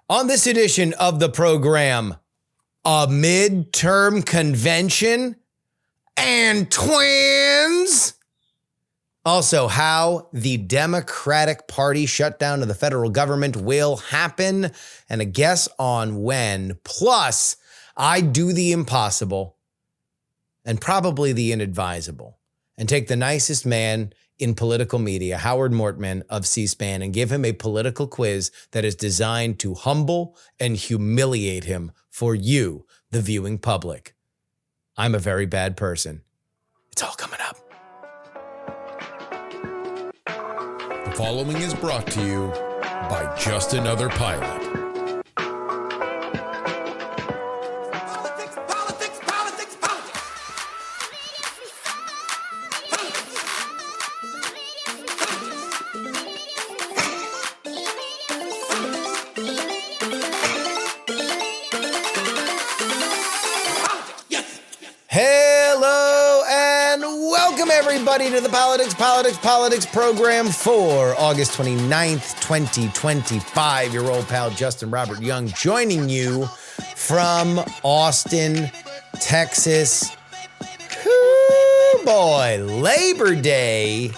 On this edition of the program, a midterm convention and twins. Also, how the Democratic Party shutdown of the federal government will happen and a guess on when. Plus, I do the impossible and probably the inadvisable and take the nicest man in political media, Howard Mortman of C-SPAN, and give him a political quiz that is designed to humble and humiliate him for you, the viewing public. I'm a very bad person. It's all coming up. The following is brought to you by Just Another Pilot. Hello and welcome everybody to the Politics program for August 29th, 2025. Your old pal Justin Robert Young joining you from Austin, Texas. Whoo, boy, Labor Day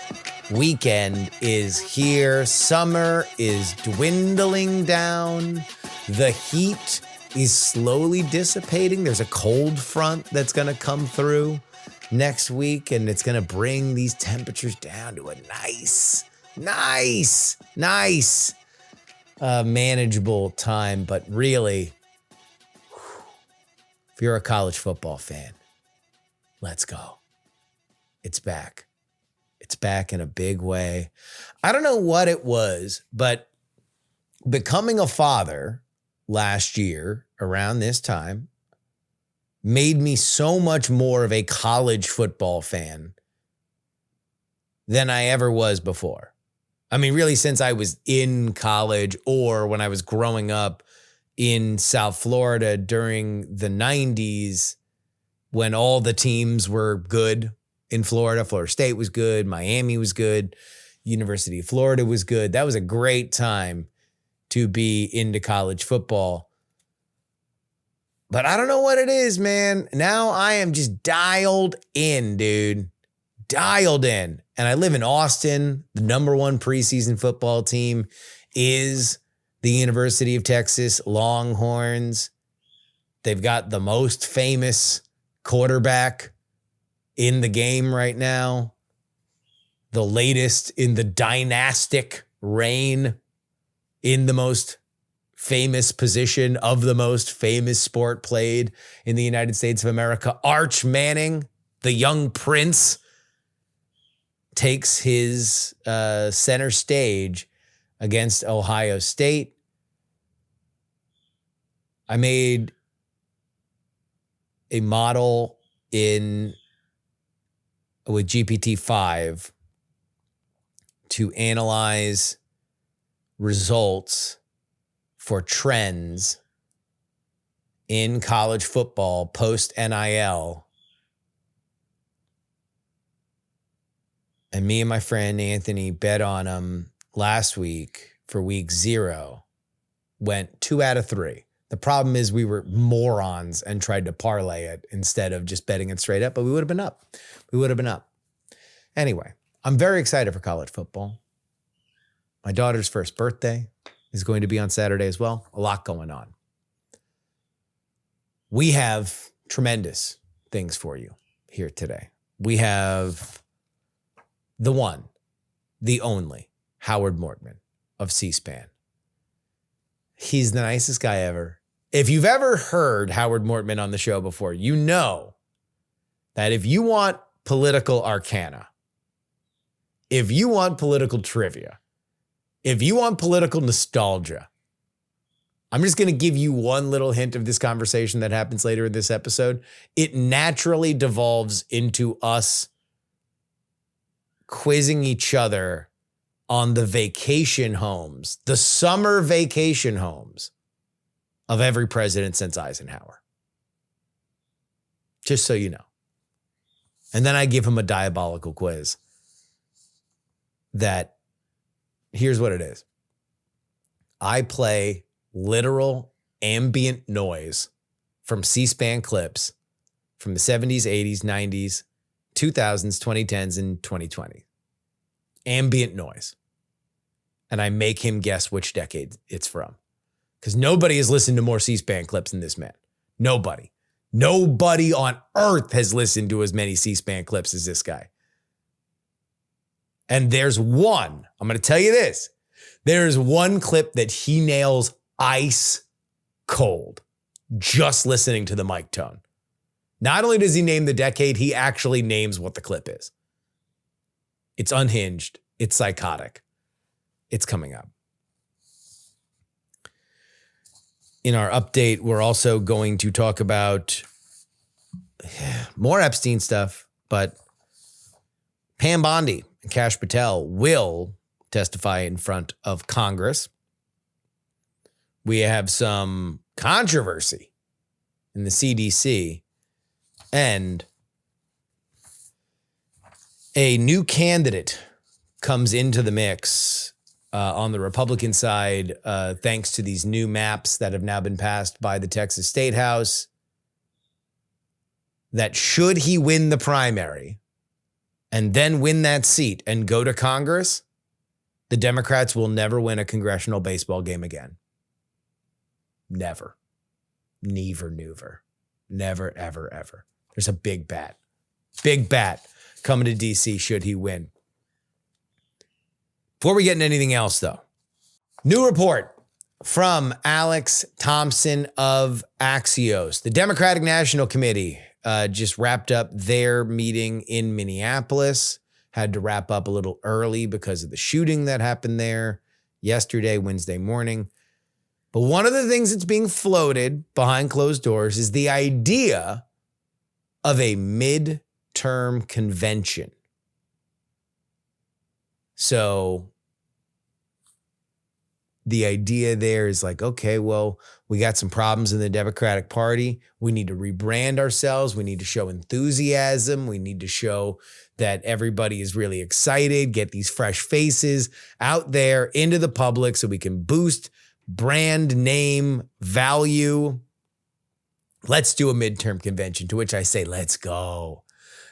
weekend is here. Summer is dwindling down. The heat is slowly dissipating. There's a cold front that's going to come through next week, and it's going to bring these temperatures down to a nice, manageable time. But really, if you're a college football fan, let's go. It's back. It's back in a big way. I don't know what it was, but becoming a father last year around this time made me so much more of a college football fan than I ever was before. I mean, really, since I was in college or when I was growing up in South Florida during the 90s when all the teams were good in Florida. Florida State was good. Miami was good. University of Florida was good. That was a great time to be into college football. But I don't know what it is, man. Now I am just dialed in, dude. Dialed in. And I live in Austin. The number one preseason football team is the University of Texas Longhorns. They've got the most famous quarterback in the game right now. The latest in the dynastic reign in the most famous position of the most famous sport played in the United States of America. Arch Manning, the young prince, takes his center stage against Ohio State. I made a model with GPT-5 to analyze results for trends in college football post-NIL. And me and my friend Anthony bet on them last week for week 0. Went 2 out of 3. The problem is we were morons and tried to parlay it instead of just betting it straight up, but we would have been up. Anyway, I'm very excited for college football. My daughter's first birthday is going to be on Saturday as well. A lot going on. We have tremendous things for you here today. We have the one, the only, Howard Mortman of C-SPAN. He's the nicest guy ever. If you've ever heard Howard Mortman on the show before, you know that if you want political arcana, if you want political trivia, if you want political nostalgia, I'm just going to give you one little hint of this conversation that happens later in this episode. It naturally devolves into us quizzing each other on the vacation homes, the summer vacation homes of every president since Eisenhower. Just so you know. And then I give him a diabolical quiz that, here's what it is. I play literal ambient noise from C-SPAN clips from the 70s, 80s, 90s, 2000s, 2010s, and 2020. Ambient noise. And I make him guess which decade it's from. Because nobody has listened to more C-SPAN clips than this man. Nobody. Nobody on earth has listened to as many C-SPAN clips as this guy. And there's one, I'm going to tell you this. There's one clip that he nails ice cold, just listening to the mic tone. Not only does he name the decade, he actually names what the clip is. It's unhinged. It's psychotic. It's coming up. In our update, we're also going to talk about more Epstein stuff, but Pam Bondi and Kash Patel will testify in front of Congress. We have some controversy in the CDC and a new candidate comes into the mix on the Republican side, thanks to these new maps that have now been passed by the Texas State House, that should he win the primary and then win that seat and go to Congress, the Democrats will never win a congressional baseball game again. Never. Never, never. Never, ever, ever. There's a big bat. Big bat coming to D.C. should he win. Before we get into anything else, though, new report from Alex Thompson of Axios. The Democratic National Committee just wrapped up their meeting in Minneapolis. Had to wrap up a little early because of the shooting that happened there yesterday, Wednesday morning. But one of the things that's being floated behind closed doors is the idea of a midterm convention. So the idea there is like, okay, well, we got some problems in the Democratic Party. We need to rebrand ourselves. We need to show enthusiasm. We need to show that everybody is really excited, get these fresh faces out there into the public so we can boost brand name value. Let's do a midterm convention, to which I say, let's go.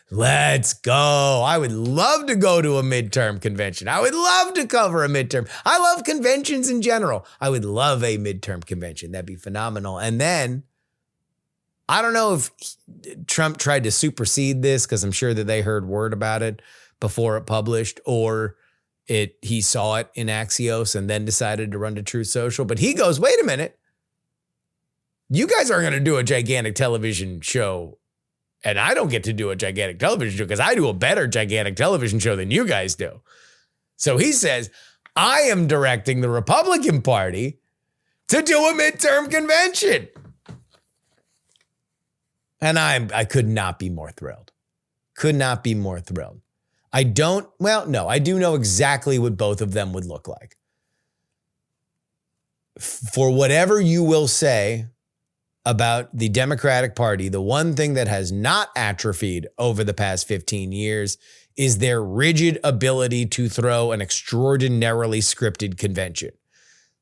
Let's go. I would love to go to a midterm convention. I would love to cover a midterm. I love conventions in general. I would love a midterm convention. That'd be phenomenal. And then, I don't know if Trump tried to supersede this because I'm sure that they heard word about it before it published, or he saw it in Axios and then decided to run to Truth Social. But he goes, wait a minute. You guys are going to do a gigantic television show, and I don't get to do a gigantic television show because I do a better gigantic television show than you guys do. So he says, I am directing the Republican Party to do a midterm convention. And I could not be more thrilled. Could not be more thrilled. I do know exactly what both of them would look like. For whatever you will say about the Democratic Party, the one thing that has not atrophied over the past 15 years is their rigid ability to throw an extraordinarily scripted convention.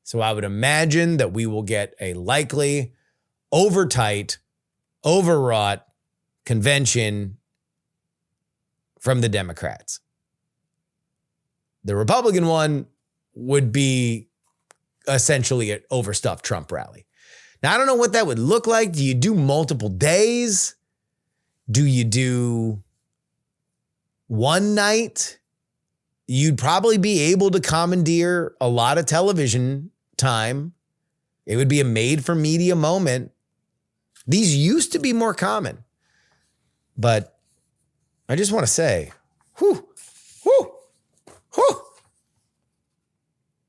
So I would imagine that we will get a likely overtight, overwrought convention from the Democrats. The Republican one would be essentially an overstuffed Trump rally. Now, I don't know what that would look like. Do you do multiple days? Do you do one night? You'd probably be able to commandeer a lot of television time. It would be a made-for-media moment. These used to be more common. But I just want to say, whew.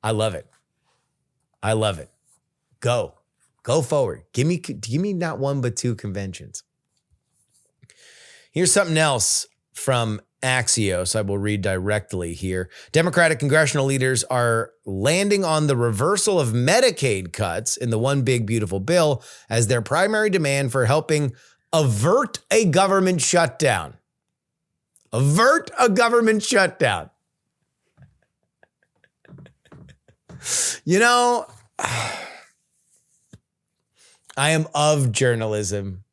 I love it. I love it. Go forward. Give me not one, but two conventions. Here's something else from Axios. I will read directly here. Democratic congressional leaders are landing on the reversal of Medicaid cuts in the One Big Beautiful Bill as their primary demand for helping avert a government shutdown. Avert a government shutdown. You know, I am of journalism.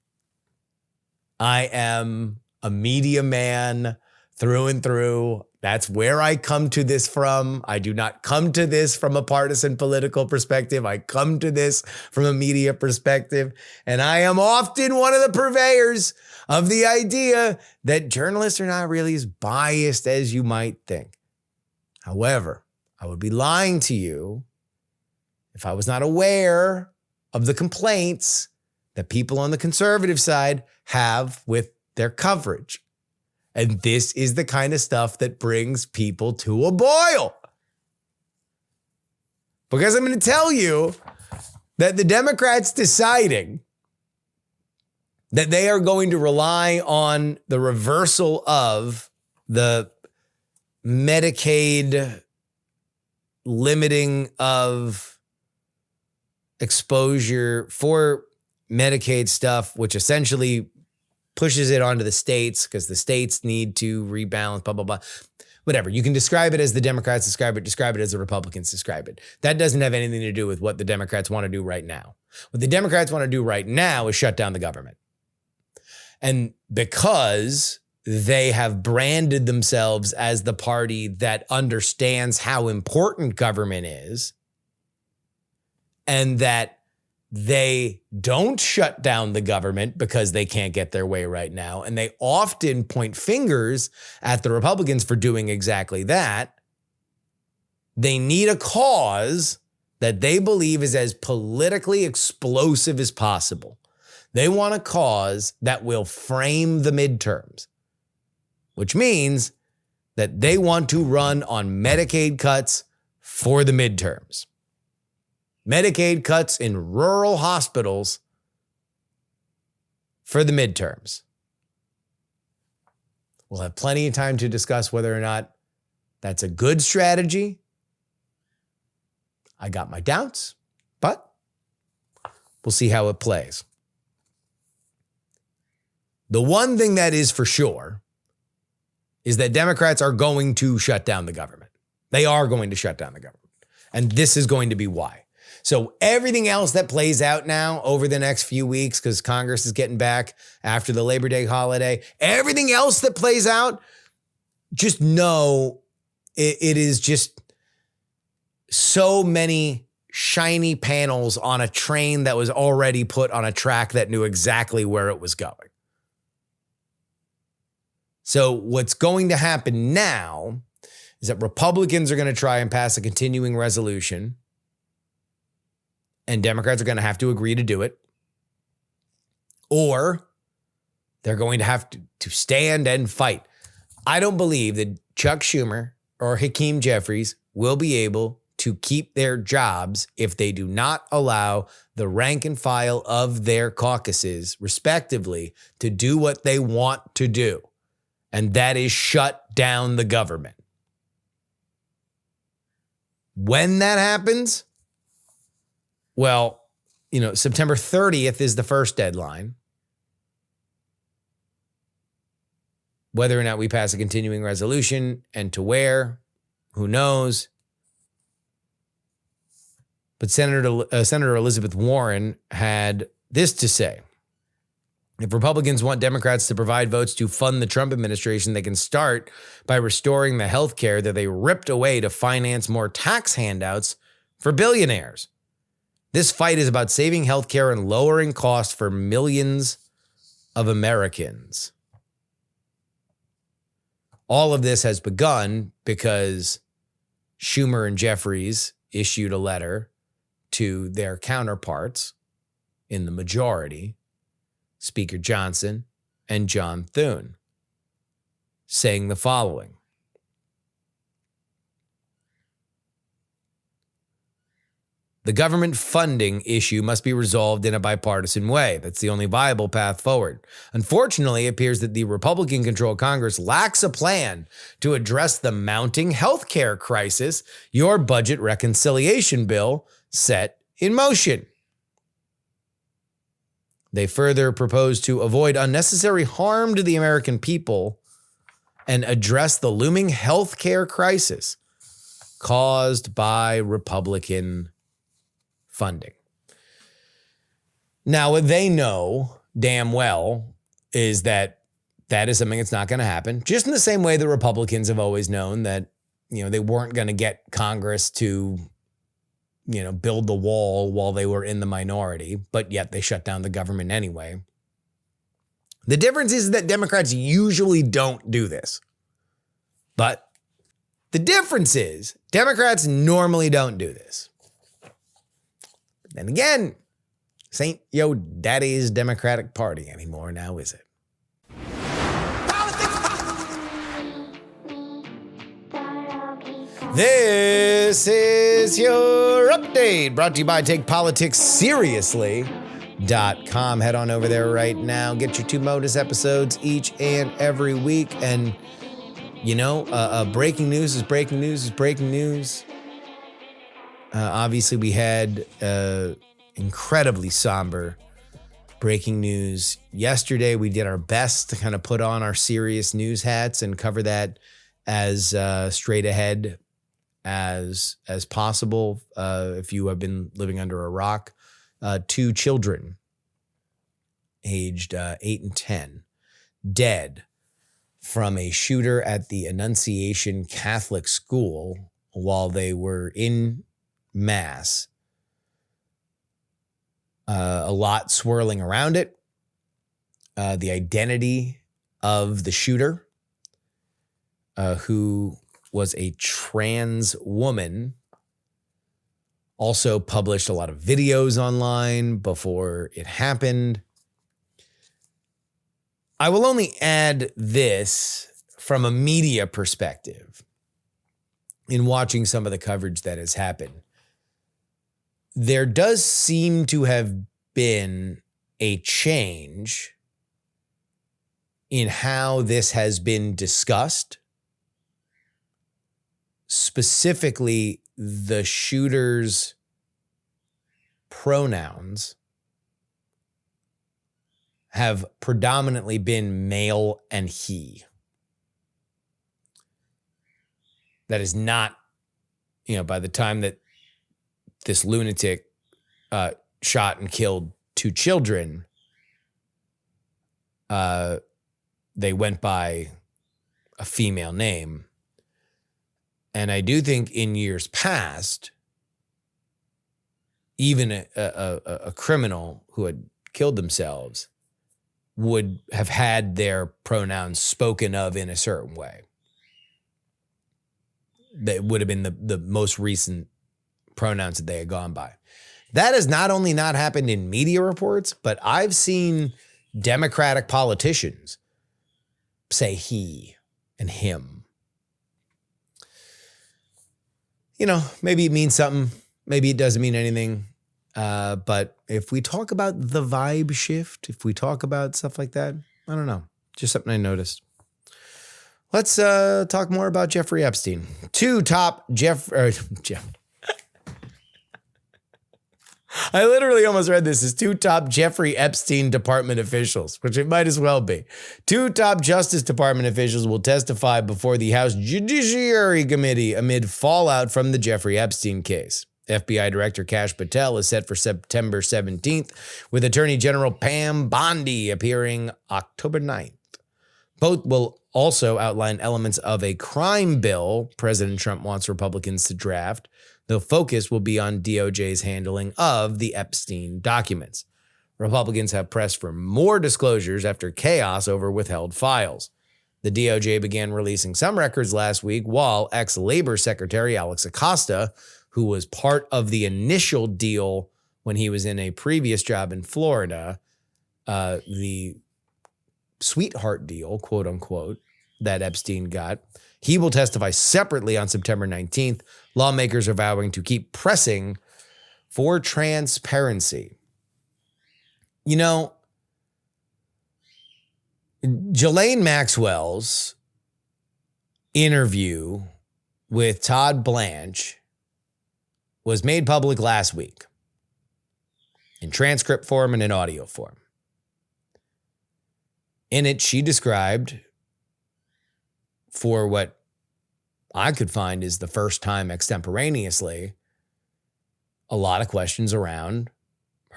I am a media man through and through. That's where I come to this from. I do not come to this from a partisan political perspective. I come to this from a media perspective. And I am often one of the purveyors of the idea that journalists are not really as biased as you might think. However, I would be lying to you if I was not aware of the complaints that people on the conservative side have with their coverage. And this is the kind of stuff that brings people to a boil. Because I'm going to tell you that the Democrats deciding that they are going to rely on the reversal of the Medicaid limiting of exposure for Medicaid stuff, which essentially pushes it onto the states because the states need to rebalance, blah, blah, blah. Whatever. You can describe it as the Democrats describe it as the Republicans describe it. That doesn't have anything to do with what the Democrats want to do right now. What the Democrats want to do right now is shut down the government. And because they have branded themselves as the party that understands how important government is, and that they don't shut down the government because they can't get their way right now. And they often point fingers at the Republicans for doing exactly that. They need a cause that they believe is as politically explosive as possible. They want a cause that will frame the midterms, which means that they want to run on Medicaid cuts for the midterms. Medicaid cuts in rural hospitals for the midterms. We'll have plenty of time to discuss whether or not that's a good strategy. I got my doubts, but we'll see how it plays. The one thing that is for sure is that Democrats are going to shut down the government. They are going to shut down the government. And this is going to be why. So everything else that plays out now over the next few weeks, because Congress is getting back after the Labor Day holiday, everything else that plays out, just know it is just so many shiny panels on a train that was already put on a track that knew exactly where it was going. So what's going to happen now is that Republicans are going to try and pass a continuing resolution, and Democrats are going to have to agree to do it, or they're going to have to stand and fight. I don't believe that Chuck Schumer or Hakeem Jeffries will be able to keep their jobs if they do not allow the rank and file of their caucuses, respectively, to do what they want to do, and that is shut down the government. When that happens, well, September 30th is the first deadline. Whether or not we pass a continuing resolution and to where, who knows? But Senator Elizabeth Warren had this to say. If Republicans want Democrats to provide votes to fund the Trump administration, they can start by restoring the health care that they ripped away to finance more tax handouts for billionaires. This fight is about saving health care and lowering costs for millions of Americans. All of this has begun because Schumer and Jeffries issued a letter to their counterparts in the majority, Speaker Johnson and John Thune, saying the following. The government funding issue must be resolved in a bipartisan way. That's the only viable path forward. Unfortunately, it appears that the Republican-controlled Congress lacks a plan to address the mounting health care crisis your budget reconciliation bill set in motion. They further propose to avoid unnecessary harm to the American people and address the looming health care crisis caused by Republican funding. Now, what they know damn well is that is something that's not going to happen. Just in the same way the Republicans have always known that, they weren't going to get Congress to, build the wall while they were in the minority, but yet they shut down the government anyway. The difference is that Democrats usually don't do this. But the difference is Democrats normally don't do this. Then again, this ain't yo daddy's Democratic Party anymore now, is it? This is your update, brought to you by TakePoliticsSeriously.com. Head on over there right now. Get your 2 Modus episodes each and every week. And, breaking news is breaking news is breaking news. Obviously, we had incredibly somber breaking news yesterday. We did our best to kind of put on our serious news hats and cover that as straight ahead as possible. If you have been living under a rock, 2 children aged 8 and 10 dead from a shooter at the Annunciation Catholic School while they were in mass. A lot swirling around it. The identity of the shooter, who was a trans woman, also published a lot of videos online before it happened. I will only add this from a media perspective in watching some of the coverage that has happened. There does seem to have been a change in how this has been discussed. Specifically, the shooter's pronouns have predominantly been male and he. That is not, by the time that this lunatic shot and killed 2 children, they went by a female name. And I do think in years past, even a criminal who had killed themselves would have had their pronouns spoken of in a certain way. That would have been the most recent pronouns that they had gone by. That has not only not happened in media reports, but I've seen Democratic politicians say he and him. Maybe it means something. Maybe it doesn't mean anything. But if we talk about the vibe shift, if we talk about stuff like that, I don't know. Just something I noticed. Let's talk more about Jeffrey Epstein. 2 top I literally almost read this as 2 top Jeffrey Epstein Department officials, which it might as well be. 2 top Justice Department officials will testify before the House Judiciary Committee amid fallout from the Jeffrey Epstein case. FBI Director Kash Patel is set for September 17th, with Attorney General Pam Bondi appearing October 9th. Both will also outline elements of a crime bill President Trump wants Republicans to draft. The focus will be on DOJ's handling of the Epstein documents. Republicans have pressed for more disclosures after chaos over withheld files. The DOJ began releasing some records last week, while ex-Labor Secretary Alex Acosta, who was part of the initial deal when he was in a previous job in Florida, the sweetheart deal, quote unquote, that Epstein got, he will testify separately on September 19th. Lawmakers are vowing to keep pressing for transparency. Ghislaine Maxwell's interview with Todd Blanche was made public last week in transcript form and in audio form. In it, she described, for what I could find is the first time extemporaneously, a lot of questions around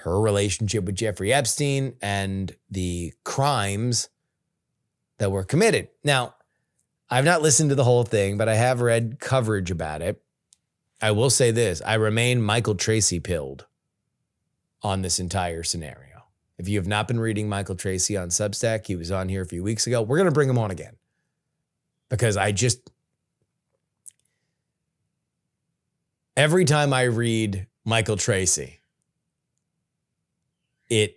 her relationship with Jeffrey Epstein and the crimes that were committed. Now, I've not listened to the whole thing, but I have read coverage about it. I will say this, I remain Michael Tracy pilled on this entire scenario. If you have not been reading Michael Tracy on Substack, he was on here a few weeks ago. We're going to bring him on again because every time I read Michael Tracy, it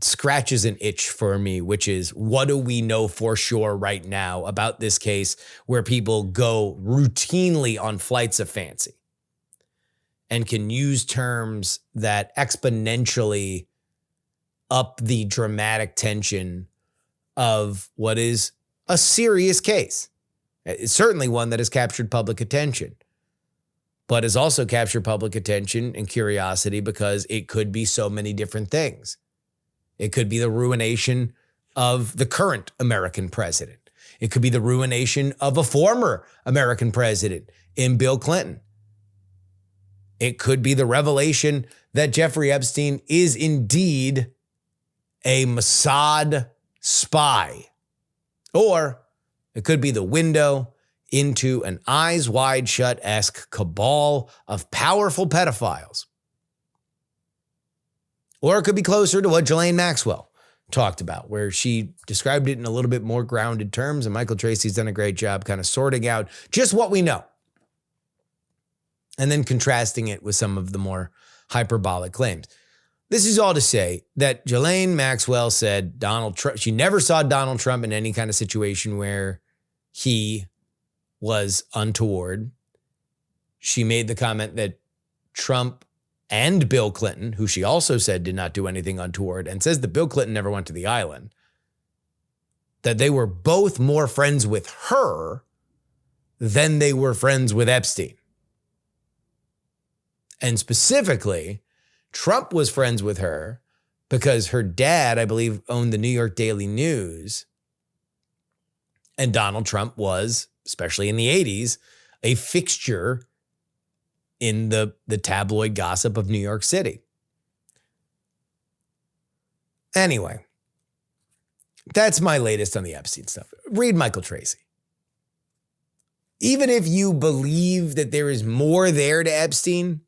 scratches an itch for me, which is, what do we know for sure right now about this case where people go routinely on flights of fancy and can use terms that exponentially up the dramatic tension of what is a serious case. It's certainly one that has captured public attention, but has also captured public attention and curiosity because it could be so many different things. It could be the ruination of the current American president. It could be the ruination of a former American president in Bill Clinton. It could be the revelation that Jeffrey Epstein is indeed a Mossad spy. Or it could be the window into an Eyes Wide Shut-esque cabal of powerful pedophiles. Or it could be closer to what Ghislaine Maxwell talked about, where she described it in a little bit more grounded terms, and Michael Tracy's done a great job kind of sorting out just what we know and then contrasting it with some of the more hyperbolic claims. This is all to say that Ghislaine Maxwell said Donald Trump, she never saw Donald Trump in any kind of situation where he was untoward. She made the comment that Trump and Bill Clinton, who she also said did not do anything untoward, and says that Bill Clinton never went to the island, that they were both more friends with her than they were friends with Epstein. And specifically, Trump was friends with her because her dad, I believe, owned the New York Daily News. And Donald Trump was, especially in the 80s, a fixture in the tabloid gossip of New York City. Anyway, that's my latest on the Epstein stuff. Read Michael Tracy. Even if you believe that there is more there to Epstein,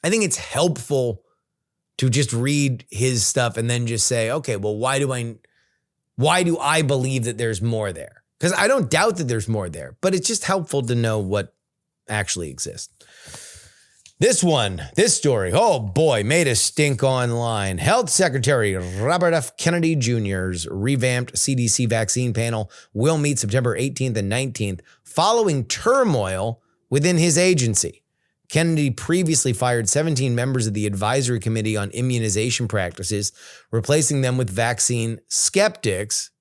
I think it's helpful to just read his stuff and then just say, okay, well, why do I believe that there's more there? Because I don't doubt that there's more there, but it's just helpful to know what actually exists. This story, oh boy, made a stink online. Health Secretary Robert F. Kennedy Jr.'s revamped CDC vaccine panel will meet September 18th and 19th following turmoil within his agency. Kennedy previously fired 17 members of the Advisory Committee on Immunization Practices, replacing them with vaccine skeptics,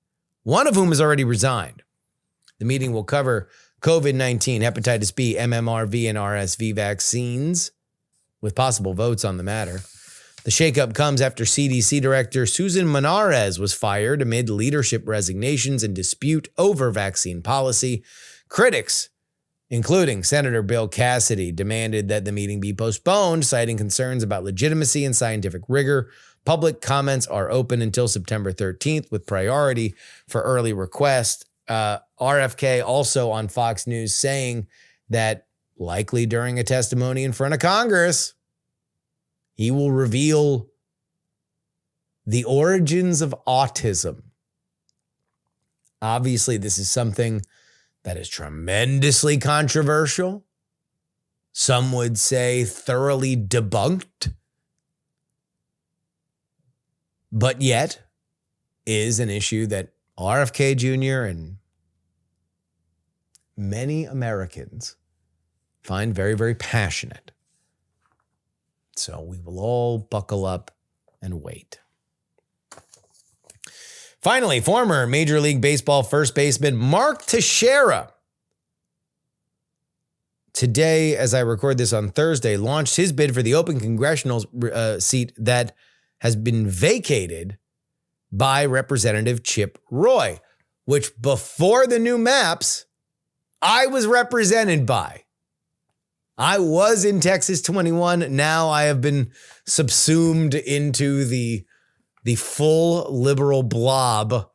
one of whom has already resigned. The meeting will cover COVID-19, hepatitis B, MMRV, and RSV vaccines, with possible votes on the matter. The shakeup comes after CDC Director Susan Monarez was fired amid leadership resignations and dispute over vaccine policy. Critics, including Senator Bill Cassidy, demanded that the meeting be postponed, citing concerns about legitimacy and scientific rigor. Public comments are open until September 13th, with priority for early requests. RFK also on Fox News saying that likely during a testimony in front of Congress, he will reveal the origins of autism. Obviously, this is something that is tremendously controversial. Some would say thoroughly debunked, but yet is an issue that RFK Jr. and many Americans find very, very passionate. So we will all buckle up and wait. Finally, former Major League Baseball first baseman Mark Teixeira, today, as I record this on Thursday, launched his bid for the open congressional seat that has been vacated by Representative Chip Roy, which before the new maps, I was represented by. I was in Texas 21. Now I have been subsumed into the full liberal blob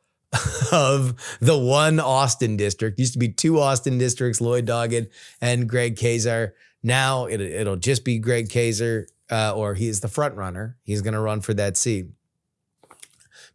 of the one Austin district. Used to be 2 Austin districts, Lloyd Doggett and Greg Kazar. Now it'll just be Greg Kazar, or he's the front runner. He's going to run for that seat.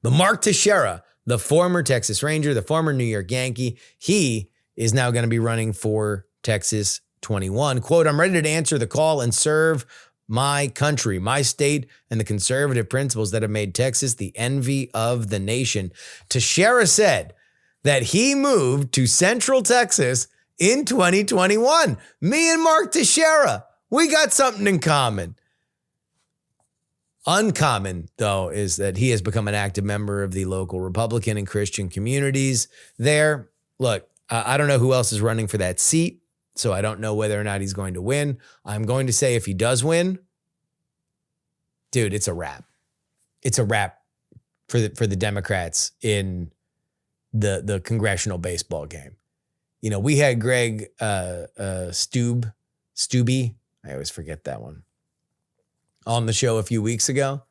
But Mark Teixeira, the former Texas Ranger, the former New York Yankee, he is now going to be running for Texas 21. Quote, I'm ready to answer the call and serve my country, my state, and the conservative principles that have made Texas the envy of the nation. Teixeira said that he moved to Central Texas in 2021. Me and Mark Teixeira, we got something in common. Uncommon, though, is that he has become an active member of the local Republican and Christian communities there. Look, I don't know who else is running for that seat, so I don't know whether or not he's going to win. I'm going to say if he does win, dude, it's a wrap. It's a wrap for the Democrats in the congressional baseball game. You know, we had Greg Stubbe, I always forget that one, on the show a few weeks ago.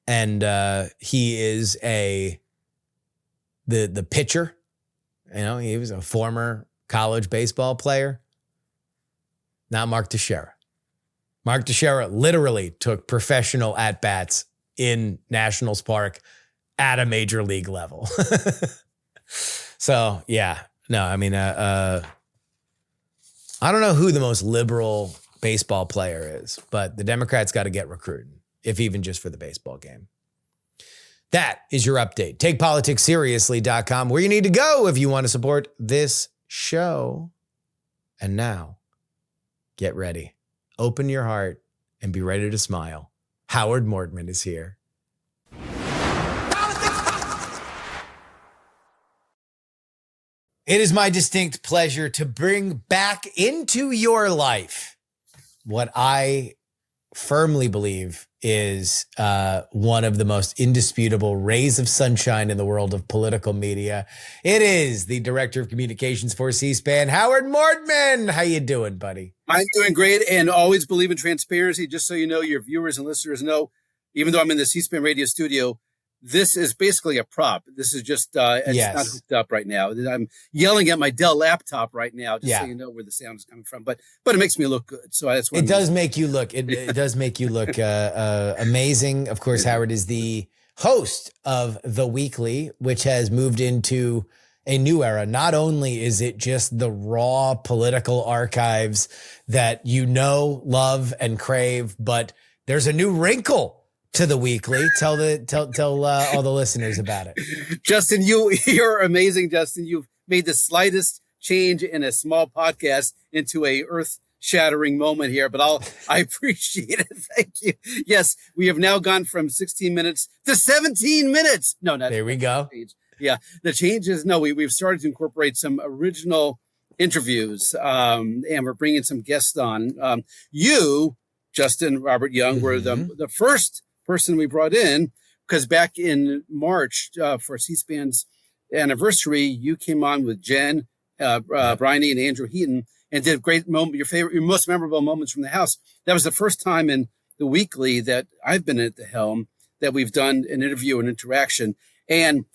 And he is the pitcher. You know, he was a former college baseball player. Not Mark Teixeira. Mark Teixeira literally took professional at-bats in Nationals Park at a major league level. So, yeah. No, I mean, I don't know who the most liberal baseball player is, but the Democrats got to get recruiting, if even just for the baseball game. That is your update. TakePoliticsSeriously.com, where you need to go if you want to support this show. And now, get ready. Open your heart and be ready to smile. Howard Mortman is here. It is my distinct pleasure to bring back into your life what I firmly believe is one of the most indisputable rays of sunshine in the world of political media. It is the Director of Communications for C-SPAN, Howard Mortman. How you doing, buddy? I'm doing great, and always believe in transparency. Just so you know, your viewers and listeners know, even though I'm in the C-SPAN radio studio, this is basically a prop. This is just, it's not hooked up right now. I'm yelling at my Dell laptop right now, just so you know where the sound is coming from. But it makes me look good. So that's what it does make you look. It does make you look amazing. Of course, Howard is the host of The Weekly, which has moved into a new era. Not only is it just the raw political archives that you know, love, and crave, but there's a new wrinkle to The Weekly. Tell all the listeners about it. Justin, you're amazing, Justin. You've made the slightest change in a small podcast into a earth-shattering moment here, but I appreciate it. Thank you. Yes, we have now gone from 16 minutes to 17 minutes. No, not there we go. Yeah, the change is we've started to incorporate some original interviews, and we're bringing some guests on. You, Justin, Robert Young, were the first person we brought in, because back in March for C-SPAN's anniversary, you came on with Jen, Bryony, and Andrew Heaton, and did a great moment, your most memorable moments from the House. That was the first time in The Weekly that I've been at the helm that we've done an interview and interaction. And,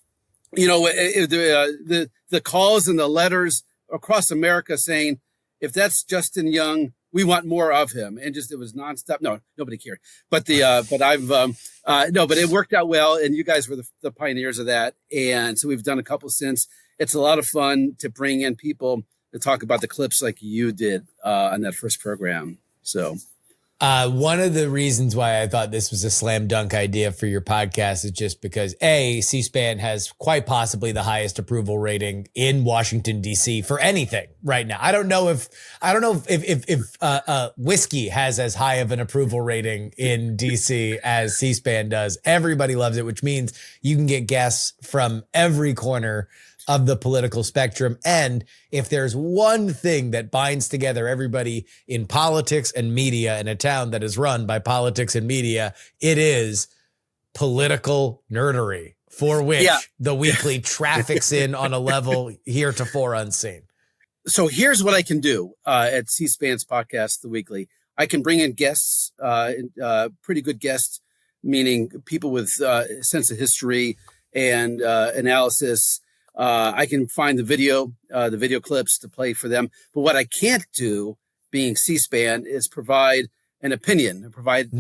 you know, the calls and the letters across America saying, if that's Justin Young, we want more of him. And just, it was nonstop. No, nobody cared. But but it worked out well. And you guys were the pioneers of that. And so we've done a couple since. It's a lot of fun to bring in people to talk about the clips like you did on that first program. So one of the reasons why I thought this was a slam dunk idea for your podcast is just because C-SPAN has quite possibly the highest approval rating in Washington, D.C. for anything right now. I don't know if whiskey has as high of an approval rating in D.C. as C-SPAN does. Everybody loves it, which means you can get guests from every corner of the political spectrum. And if there's one thing that binds together everybody in politics and media in a town that is run by politics and media, it is political nerdery, for which The Weekly traffics in on a level heretofore unseen. So here's what I can do at C-SPAN's podcast, The Weekly. I can bring in guests, pretty good guests, meaning people with a sense of history and analysis. I can find the video clips to play for them. But what I can't do, being C-SPAN, is provide an opinion, provide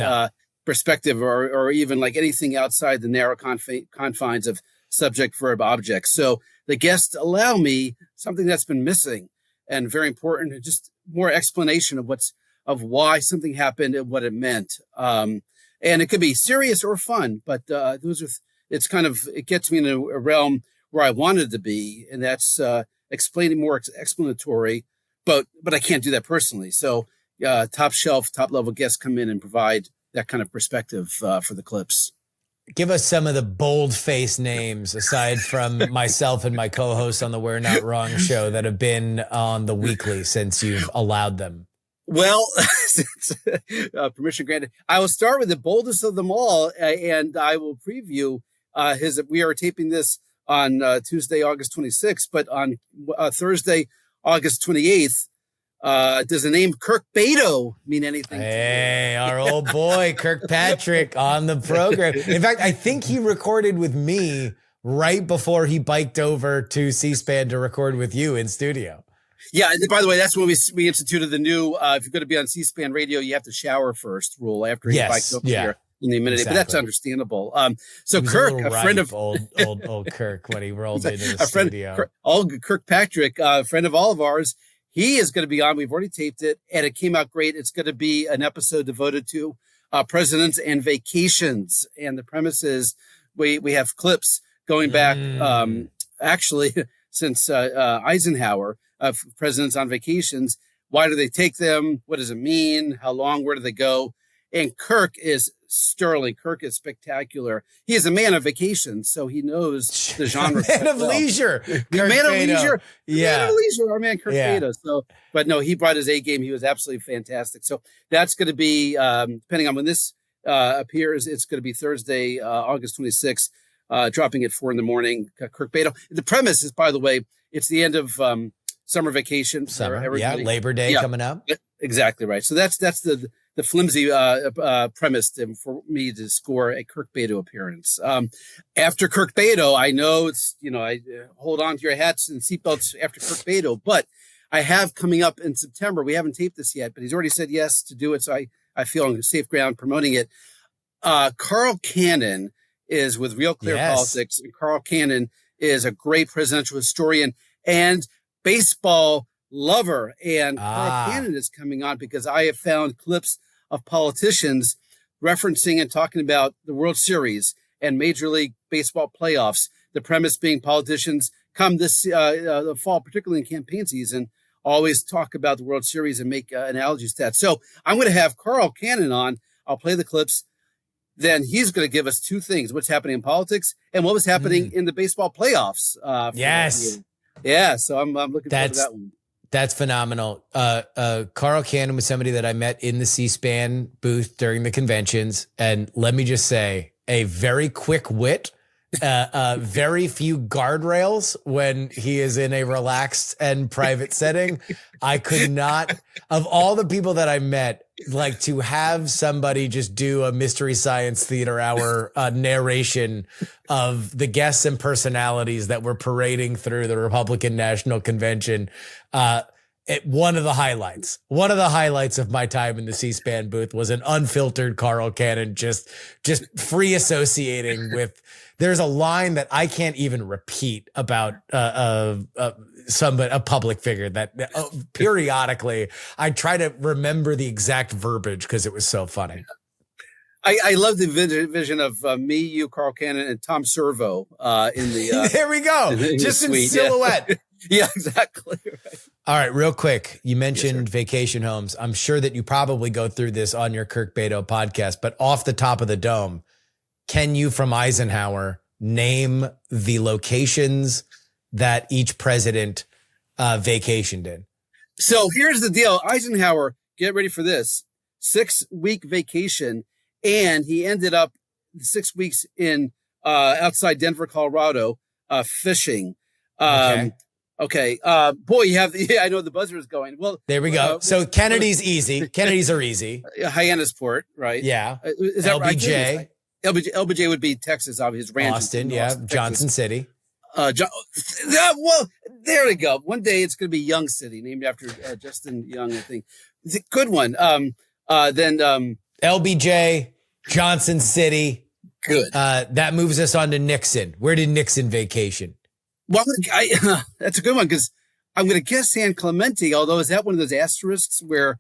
perspective, or even like anything outside the narrow confines of subject, verb, object. So the guests allow me something that's been missing and very important, and just more explanation of why something happened and what it meant. And it could be serious or fun, but it gets me in a realm where I wanted to be, and that's explaining more explanatory, but I can't do that personally. So top shelf, top level guests come in and provide that kind of perspective for the clips. Give us some of the bold-faced names, aside from myself and my co-hosts on the We're Not Wrong show, that have been on The Weekly since you've allowed them. Well, permission granted. I will start with the boldest of them all, and I will preview we are taping this on Tuesday, August 26th, but on Thursday, August 28th, does the name Kirk Beto mean anything? Hey, our old boy, Kirkpatrick, on the program. In fact, I think he recorded with me right before he biked over to C-SPAN to record with you in studio. Yeah, and by the way, that's when we instituted the new, if you're going to be on C-SPAN radio, you have to shower first rule after he biked over here in the amenity. Exactly. But that's understandable. So Kirk, a friend of old Kirk, when he rolled into the studio. Kirkpatrick, a friend of all of ours, he is going to be on. We've already taped it, and it came out great. It's going to be an episode devoted to presidents and vacations. And the premise is we have clips going back, actually, since Eisenhower, of presidents on vacations. Why do they take them? What does it mean? How long? Where do they go? And Kirk is sterling. Kirk is spectacular. He is a man of vacations, so he knows the genre. Man of leisure. Man of leisure. Yeah. Man of leisure. Our man Kirk Beto. So, but no, he brought his A game. He was absolutely fantastic. So that's going to be, depending on when this appears, it's going to be Thursday, August 26th, dropping at 4 a.m. Kirk Beto. The premise is, by the way, it's the end of summer vacation. Labor Day coming up. Exactly right. So that's the flimsy premise for me to score a Kirk Beto appearance. After Kirk Beto, I know it's, I hold on to your hats and seatbelts after Kirk Beto, but I have coming up in September. We haven't taped this yet, but he's already said yes to do it. So I feel on safe ground promoting it. Carl Cannon is with Real Clear Politics. And Carl Cannon is a great presidential historian and baseball lover. And Carl Cannon is coming on because I have found clips of politicians referencing and talking about the World Series and Major League Baseball playoffs. The premise being politicians come this the fall, particularly in campaign season, always talk about the World Series and make analogies to that. So I'm going to have Carl Cannon on. I'll play the clips. Then he's going to give us two things: what's happening in politics and what was happening in the baseball playoffs. Yeah. So I'm looking forward to that one. That's phenomenal. Carl Cannon was somebody that I met in the C-SPAN booth during the conventions. And let me just say, a very quick wit, very few guardrails when he is in a relaxed and private setting. I could not, of all the people that I met, like to have somebody just do a Mystery Science Theater hour narration of the guests and personalities that were parading through the Republican National Convention. One of the highlights of my time in the C-SPAN booth was an unfiltered Carl Cannon, just free associating with. There's a line that I can't even repeat about a public figure that periodically I try to remember the exact verbiage because it was so funny. I love the vision of me, you, Carl Cannon, and Tom Servo in the. There we go, just in silhouette. Yeah, exactly. Right. All right, real quick. You mentioned vacation homes. I'm sure that you probably go through this on your Kirk Beto podcast, but off the top of the dome, can you from Eisenhower name the locations that each president vacationed in? So here's the deal. Eisenhower, get ready for this, 6-week vacation. And he ended up 6 weeks in outside Denver, Colorado, fishing. Okay. Okay. Boy, you have. Yeah, I know the buzzer is going. Well, There we go. So Kennedy's easy. Kennedy's are easy. Hyannisport, right? Yeah. Is that LBJ. Right? LBJ would be Texas, obviously. His ranch Austin, Austin, Johnson City. Well, there we go. One day it's going to be Young City, named after Justin Young, I think. It's a good one. Then LBJ, Johnson City. Good. That moves us on to Nixon. Where did Nixon vacation? Well, that's a good one because I'm going to guess San Clemente. Although, is that one of those asterisks where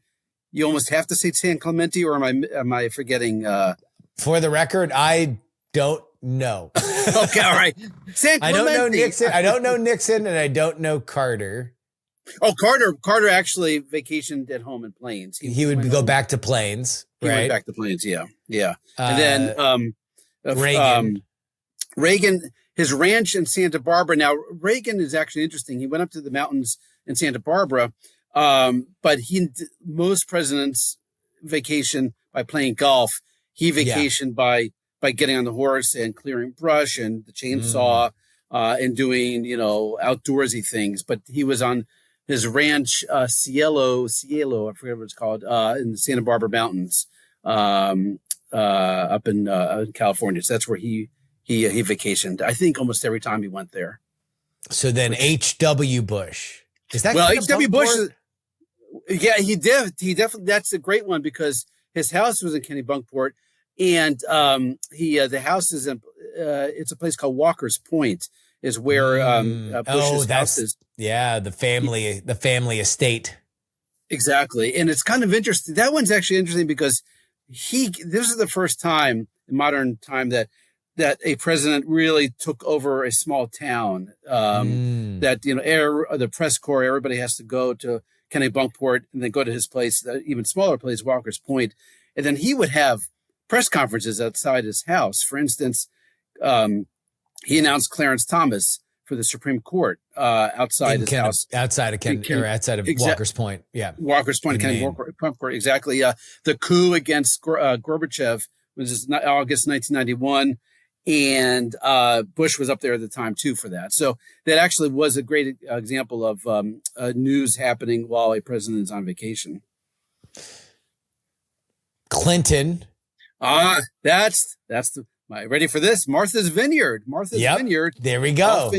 you almost have to say San Clemente, or am I forgetting? For the record, I don't know. Okay, all right. San Clemente. I don't know Nixon. I don't know Nixon, and I don't know Carter. Oh, Carter actually vacationed at home in Plains. He would go back to Plains, right? He went back to Plains, yeah. And then Reagan, his ranch in Santa Barbara. Now, Reagan is actually interesting. He went up to the mountains in Santa Barbara, but most presidents vacation by playing golf. He vacationed by getting on the horse and clearing brush and the chainsaw and doing, outdoorsy things. But he was on his ranch, Cielo, I forget what it's called, in the Santa Barbara Mountains, up in California. So that's where he vacationed. I think almost every time he went there. So then H.W. Bush. Is that H.W. Bush? Yeah, he did. He definitely. That's a great one because his house was in Kennebunkport, and the house is in. It's a place called Walker's Point, is where Bush's house is. Yeah, the family estate. Exactly, and it's kind of interesting. That one's actually interesting because this is the first time in modern time that a president really took over a small town. That the press corps, everybody has to go to Kennebunkport and then go to his place, the even smaller place, Walker's Point, and then he would have press conferences outside his house. For instance, he announced Clarence Thomas for the Supreme Court outside his house, outside of Walker's Point. Yeah, Walker's Point, Kennebunkport. Exactly. The coup against Gorbachev was August 1991. And Bush was up there at the time, too, for that. So that actually was a great example of news happening while a president is on vacation. Clinton. That's ready for this? Martha's Vineyard. Vineyard. There we go.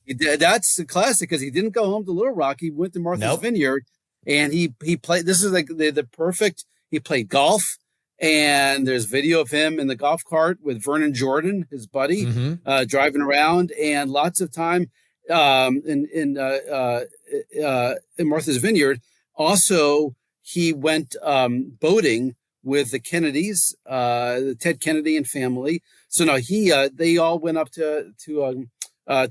That's a classic because he didn't go home to Little Rock. He went to Martha's Vineyard and he played. This is like the perfect. He played golf. And there's video of him in the golf cart with Vernon Jordan, his buddy, driving around, and lots of time in Martha's Vineyard. Also, he went boating with the Kennedys, Ted Kennedy and family. So no, they all went up to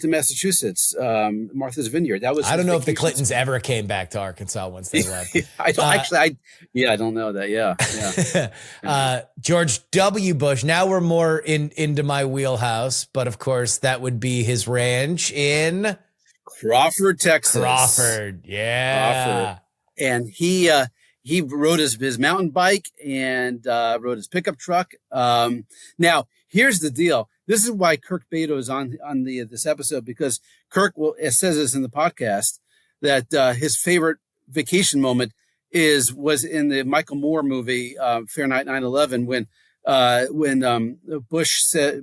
Massachusetts, Martha's Vineyard. That was. I don't know if the Clintons ever came back to Arkansas once they left. I don't know that. Yeah. George W. Bush. Now we're more into my wheelhouse, but of course that would be his ranch in Crawford, Texas. Yeah. And he rode his mountain bike and rode his pickup truck. Now here's the deal. This is why Kirk Beto is on this episode, because Kirk says this in the podcast that his favorite vacation moment was in the Michael Moore movie Fahrenheit 9/11 when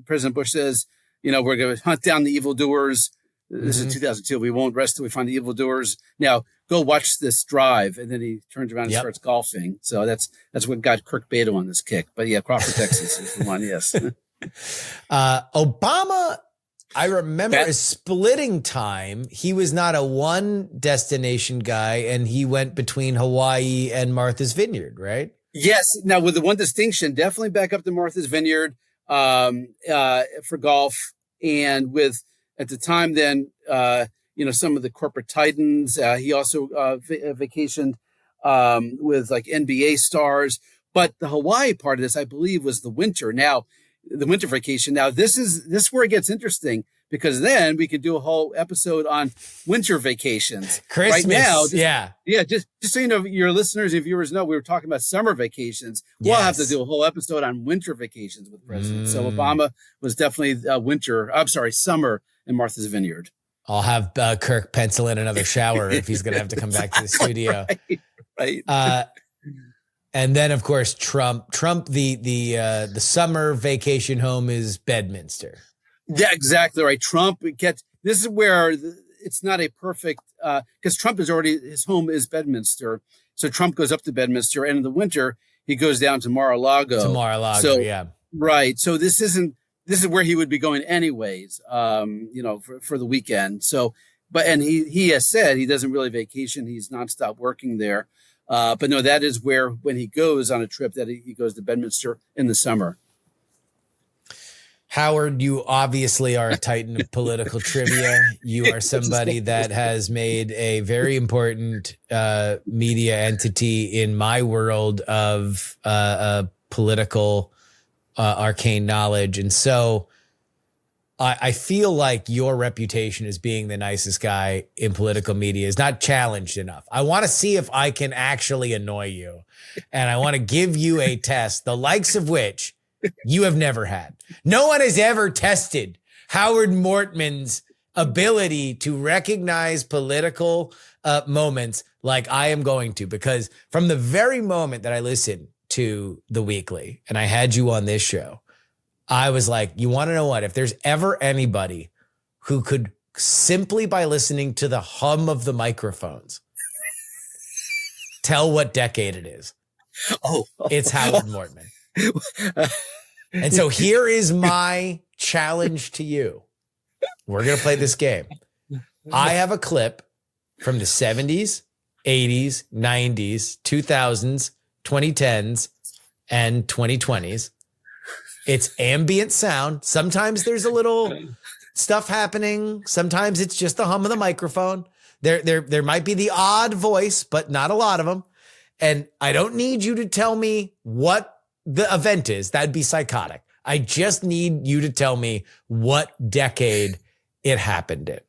President Bush says, we're going to hunt down the evildoers. This is 2002. We won't rest till we find the evildoers. Now go watch this drive, and then he turns around and starts golfing. So that's what got Kirk Beto on this kick. But yeah, Crawford, Texas is the one. Yes. Obama, I remember is splitting time. He was not a one destination guy, and he went between Hawaii and Martha's Vineyard, right? Yes. Now, with the one distinction, definitely back up to Martha's Vineyard for golf, and with at the time then, some of the corporate titans. He also vacationed with like NBA stars. But the Hawaii part of this, I believe, was the winter. Now, the winter vacation. Now, this is where it gets interesting, because then we could do a whole episode on winter vacations. Christmas, right now, just so you know, your listeners and viewers know, we were talking about summer vacations. We'll have to do a whole episode on winter vacations with presidents. So Obama was definitely summer in Martha's Vineyard. I'll have Kirk pencil in another shower if he's going to have to come back to the studio. Right. And then, of course, Trump, the summer vacation home is Bedminster. Yeah, exactly right. This is where it's not a perfect, because Trump is already, his home is Bedminster. So Trump goes up to Bedminster, and in the winter, he goes down to Mar-a-Lago. Yeah. Right. So this is where he would be going anyways, for the weekend. So, and he has said he doesn't really vacation. He's nonstop working there. But no, that is where, when he goes on a trip, that he goes to Bedminster in the summer. Howard, you obviously are a titan of political trivia. You are somebody that has made a very important media entity in my world of political arcane knowledge. And so I feel like your reputation as being the nicest guy in political media is not challenged enough. I want to see if I can actually annoy you. And I want to give you a test, the likes of which you have never had. No one has ever tested Howard Mortman's ability to recognize political moments like I am going to, because from the very moment that I listened to The Weekly and I had you on this show, I was like, you want to know what? If there's ever anybody who could simply by listening to the hum of the microphones tell what decade it is, it's Howard Mortman. And so here is my challenge to you. We're going to play this game. I have a clip from the 70s, 80s, 90s, 2000s, 2010s, and 2020s. It's ambient sound. Sometimes there's a little stuff happening. Sometimes it's just the hum of the microphone. There might be the odd voice, but not a lot of them. And I don't need you to tell me what the event is. That'd be psychotic. I just need you to tell me what decade it happened in.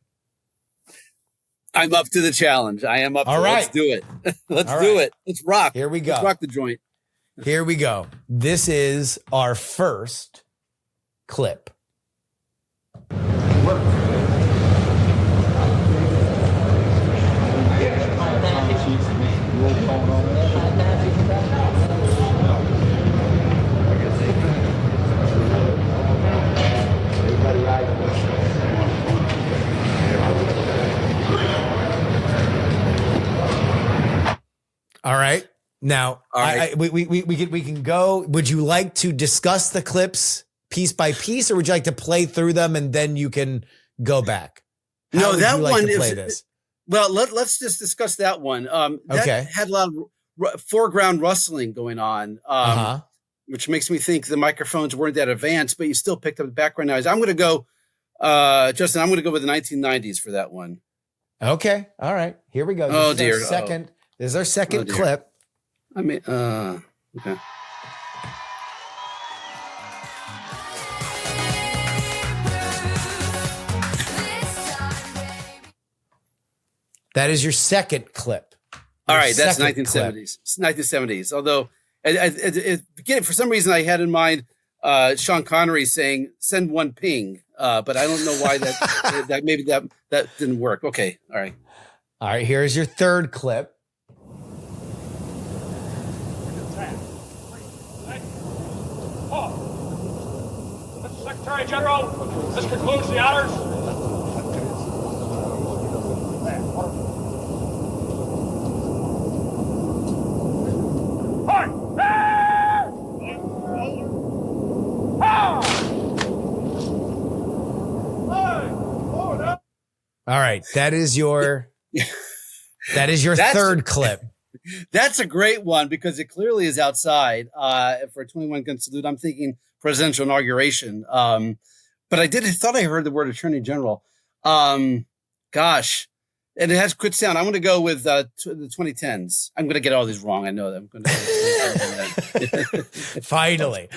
I'm up to the challenge. I am up. All right. Let's do it. Let's do it. Let's rock. Here we go. Let's rock the joint. Here we go. This is our first clip. All right. Now, we can go. Would you like to discuss the clips piece by piece, or would you like to play through them and then you can go back? How would that you like one to play is. This? Well, let's just discuss that one. That had a lot of foreground rustling going on, which makes me think the microphones weren't that advanced, but you still picked up the background noise. I'm going to go, Justin. I'm going to go with the 1990s for that one. Okay. All right. Here we go. This is our second clip. I mean, okay. That is your second clip. All right, that's 1970s. It's 1970s. Although, for some reason, I had in mind Sean Connery saying "send one ping," but I don't know why that maybe that didn't work. Okay, all right. All right, here's your third clip. Secretary General, this concludes the honors. All right, that is your third clip. That's a great one because it clearly is outside for a 21 gun salute. I'm thinking presidential inauguration. But I thought I heard the word Attorney General. Gosh, and it has good sound. I'm going to go with the 2010s. I'm going to get all these wrong. I know that. I'm going to. Finally,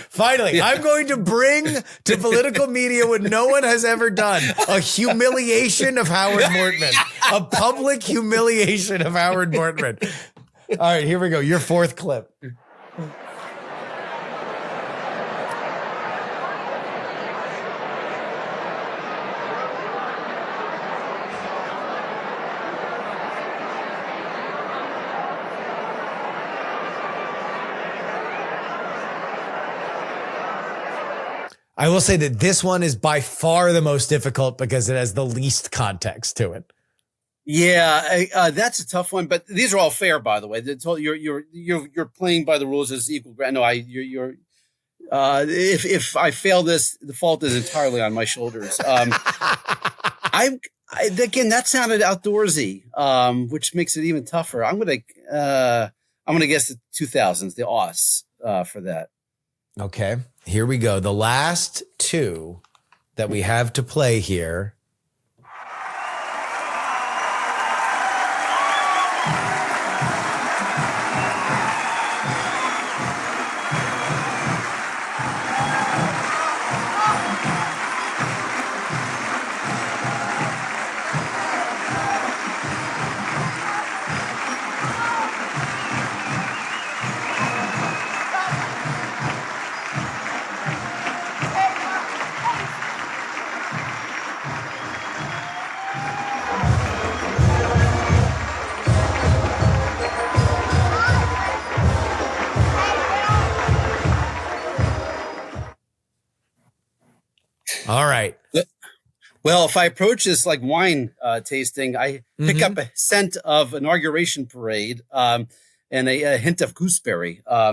I'm going to bring to political media what no one has ever done: a humiliation of Howard Mortman, a public humiliation of Howard Mortman. All right, here we go. Your fourth clip. I will say that this one is by far the most difficult because it has the least context to it. Yeah, that's a tough one, but these are all fair, by the way. You're playing by the rules as equal ground. No, if I fail this, the fault is entirely on my shoulders. Again, that sounded outdoorsy, which makes it even tougher. I'm gonna guess the 2000s, the aughts, for that. Okay, here we go. The last two that we have to play here. All right. Well, if I approach this like wine tasting, I pick up a scent of inauguration parade and a hint of gooseberry. So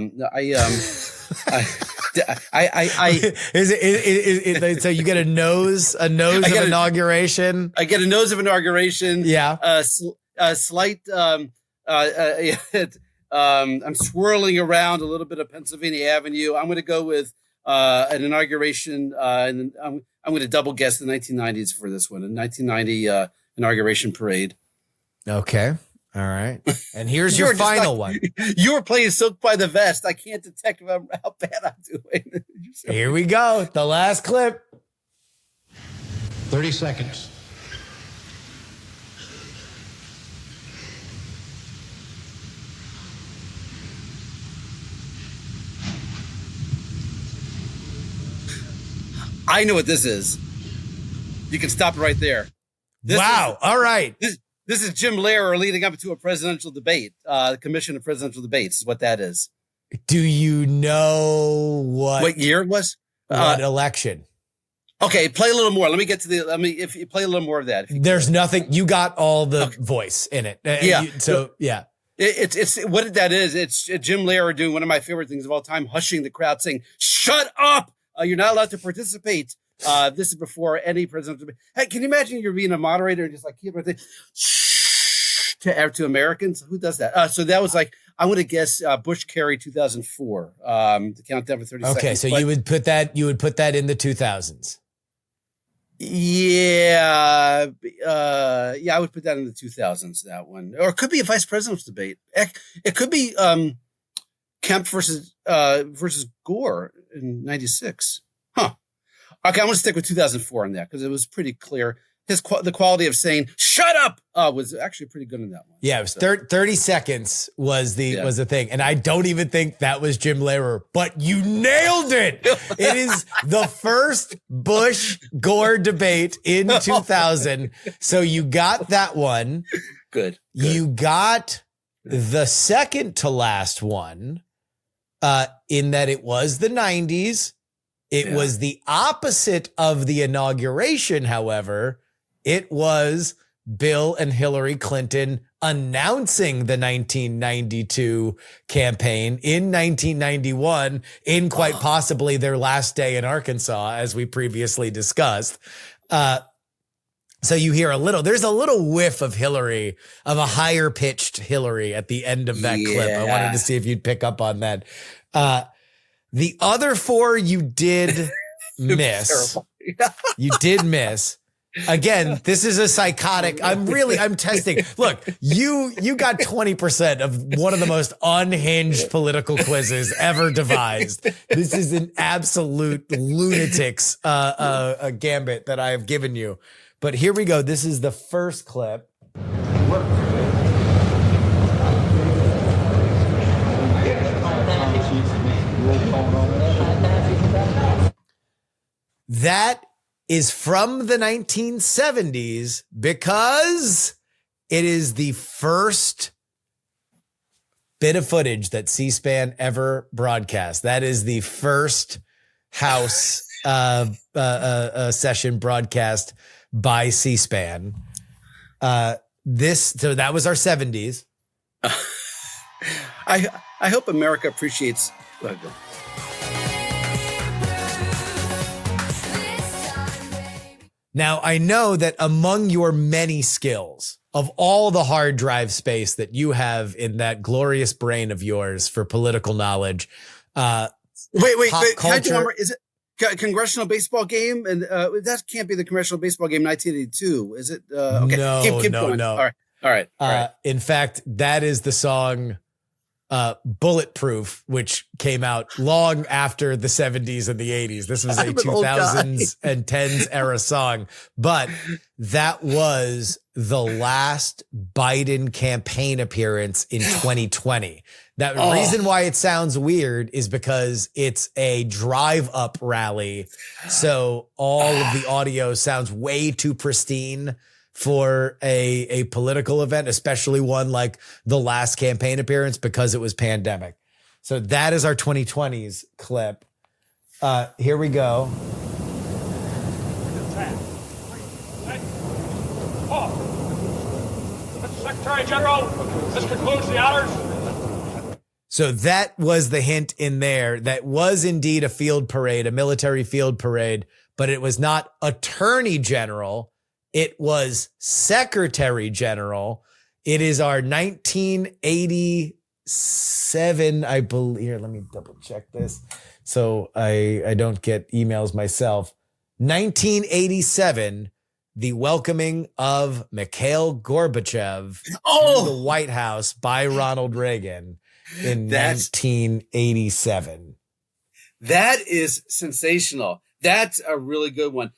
you get a nose of inauguration. I get a nose of inauguration. Yeah. A slight. I'm swirling around a little bit of Pennsylvania Avenue. I'm going to go with an inauguration, and I'm going to double guess the 1990s for this one, a 1990 inauguration parade. Okay. All right. And here's your final one. You were playing Silk by the Vest. I can't detect how bad I'm doing. Here we go. The last clip. 30 seconds. I know what this is. You can stop right there. All right. This is Jim Lehrer leading up to a presidential debate. The Commission of Presidential Debates is what that is. Do you know what year it was? What election? Okay, play a little more. If you play a little more of that. There's nothing. You got all the voice in it. Yeah. Yeah. It's what that is. It's Jim Lehrer doing one of my favorite things of all time, hushing the crowd, saying, "Shut up! You're not allowed to participate." This is before any presidential debate. Hey, can you imagine you're being a moderator and just like keep everything shh to Americans? Who does that? So that was like, I'm going to guess Bush Kerry 2004. To count down for 30 seconds. Okay, so you would put that in the 2000s. Yeah, I would put that in the 2000s. That one, or it could be a vice presidential debate. It could be Kemp versus Gore in '96. Huh. Okay, I'm going to stick with 2004 on that because it was pretty clear. The quality of saying "shut up" was actually pretty good in that one. Yeah, it was 30 seconds was the thing, and I don't even think that was Jim Lehrer, but you nailed it. It is the first Bush Gore debate in 2000, so you got that one. Good. You got the second to last one, in that it was the 90s. It was the opposite of the inauguration, however. It was Bill and Hillary Clinton announcing the 1992 campaign in 1991 in quite possibly their last day in Arkansas, as we previously discussed. So you hear there's a little whiff of Hillary, of a higher pitched Hillary at the end of that clip. I wanted to see if you'd pick up on that. The other four you did miss. You did miss. Again, this is a psychotic. I'm testing. Look, you got 20% of one of the most unhinged political quizzes ever devised. This is an absolute lunatic's a gambit that I have given you. But here we go. This is the first clip. That is from the 1970s because it is the first bit of footage that C-SPAN ever broadcast. That is the first House session broadcast by C-SPAN. So that was our 70s. I hope America appreciates. Now, I know that among your many skills of all the hard drive space that you have in that glorious brain of yours for political knowledge, wait, culture, is it congressional baseball game? And that can't be the congressional baseball game 1982, is it? Okay, no, keep going. All right. In fact, that is the song Bulletproof, which came out long after the 70s and the 80s. This was a 2000s and 10s era song, but that was the last Biden campaign appearance in 2020. That reason why it sounds weird is because it's a drive-up rally. So all of the audio sounds way too pristine for a political event, especially one like the last campaign appearance, because it was pandemic. So that is our 2020s clip. Here we go. Mr. Secretary General, this concludes the honors. So that was the hint in there. That was indeed a field parade, a military field parade, but it was not Attorney General. It was Secretary General. It is our 1987, I believe. Here, let me double check this so I don't get emails myself. 1987, the welcoming of Mikhail Gorbachev to the White House by Ronald Reagan in 1987. That is sensational. That's a really good one.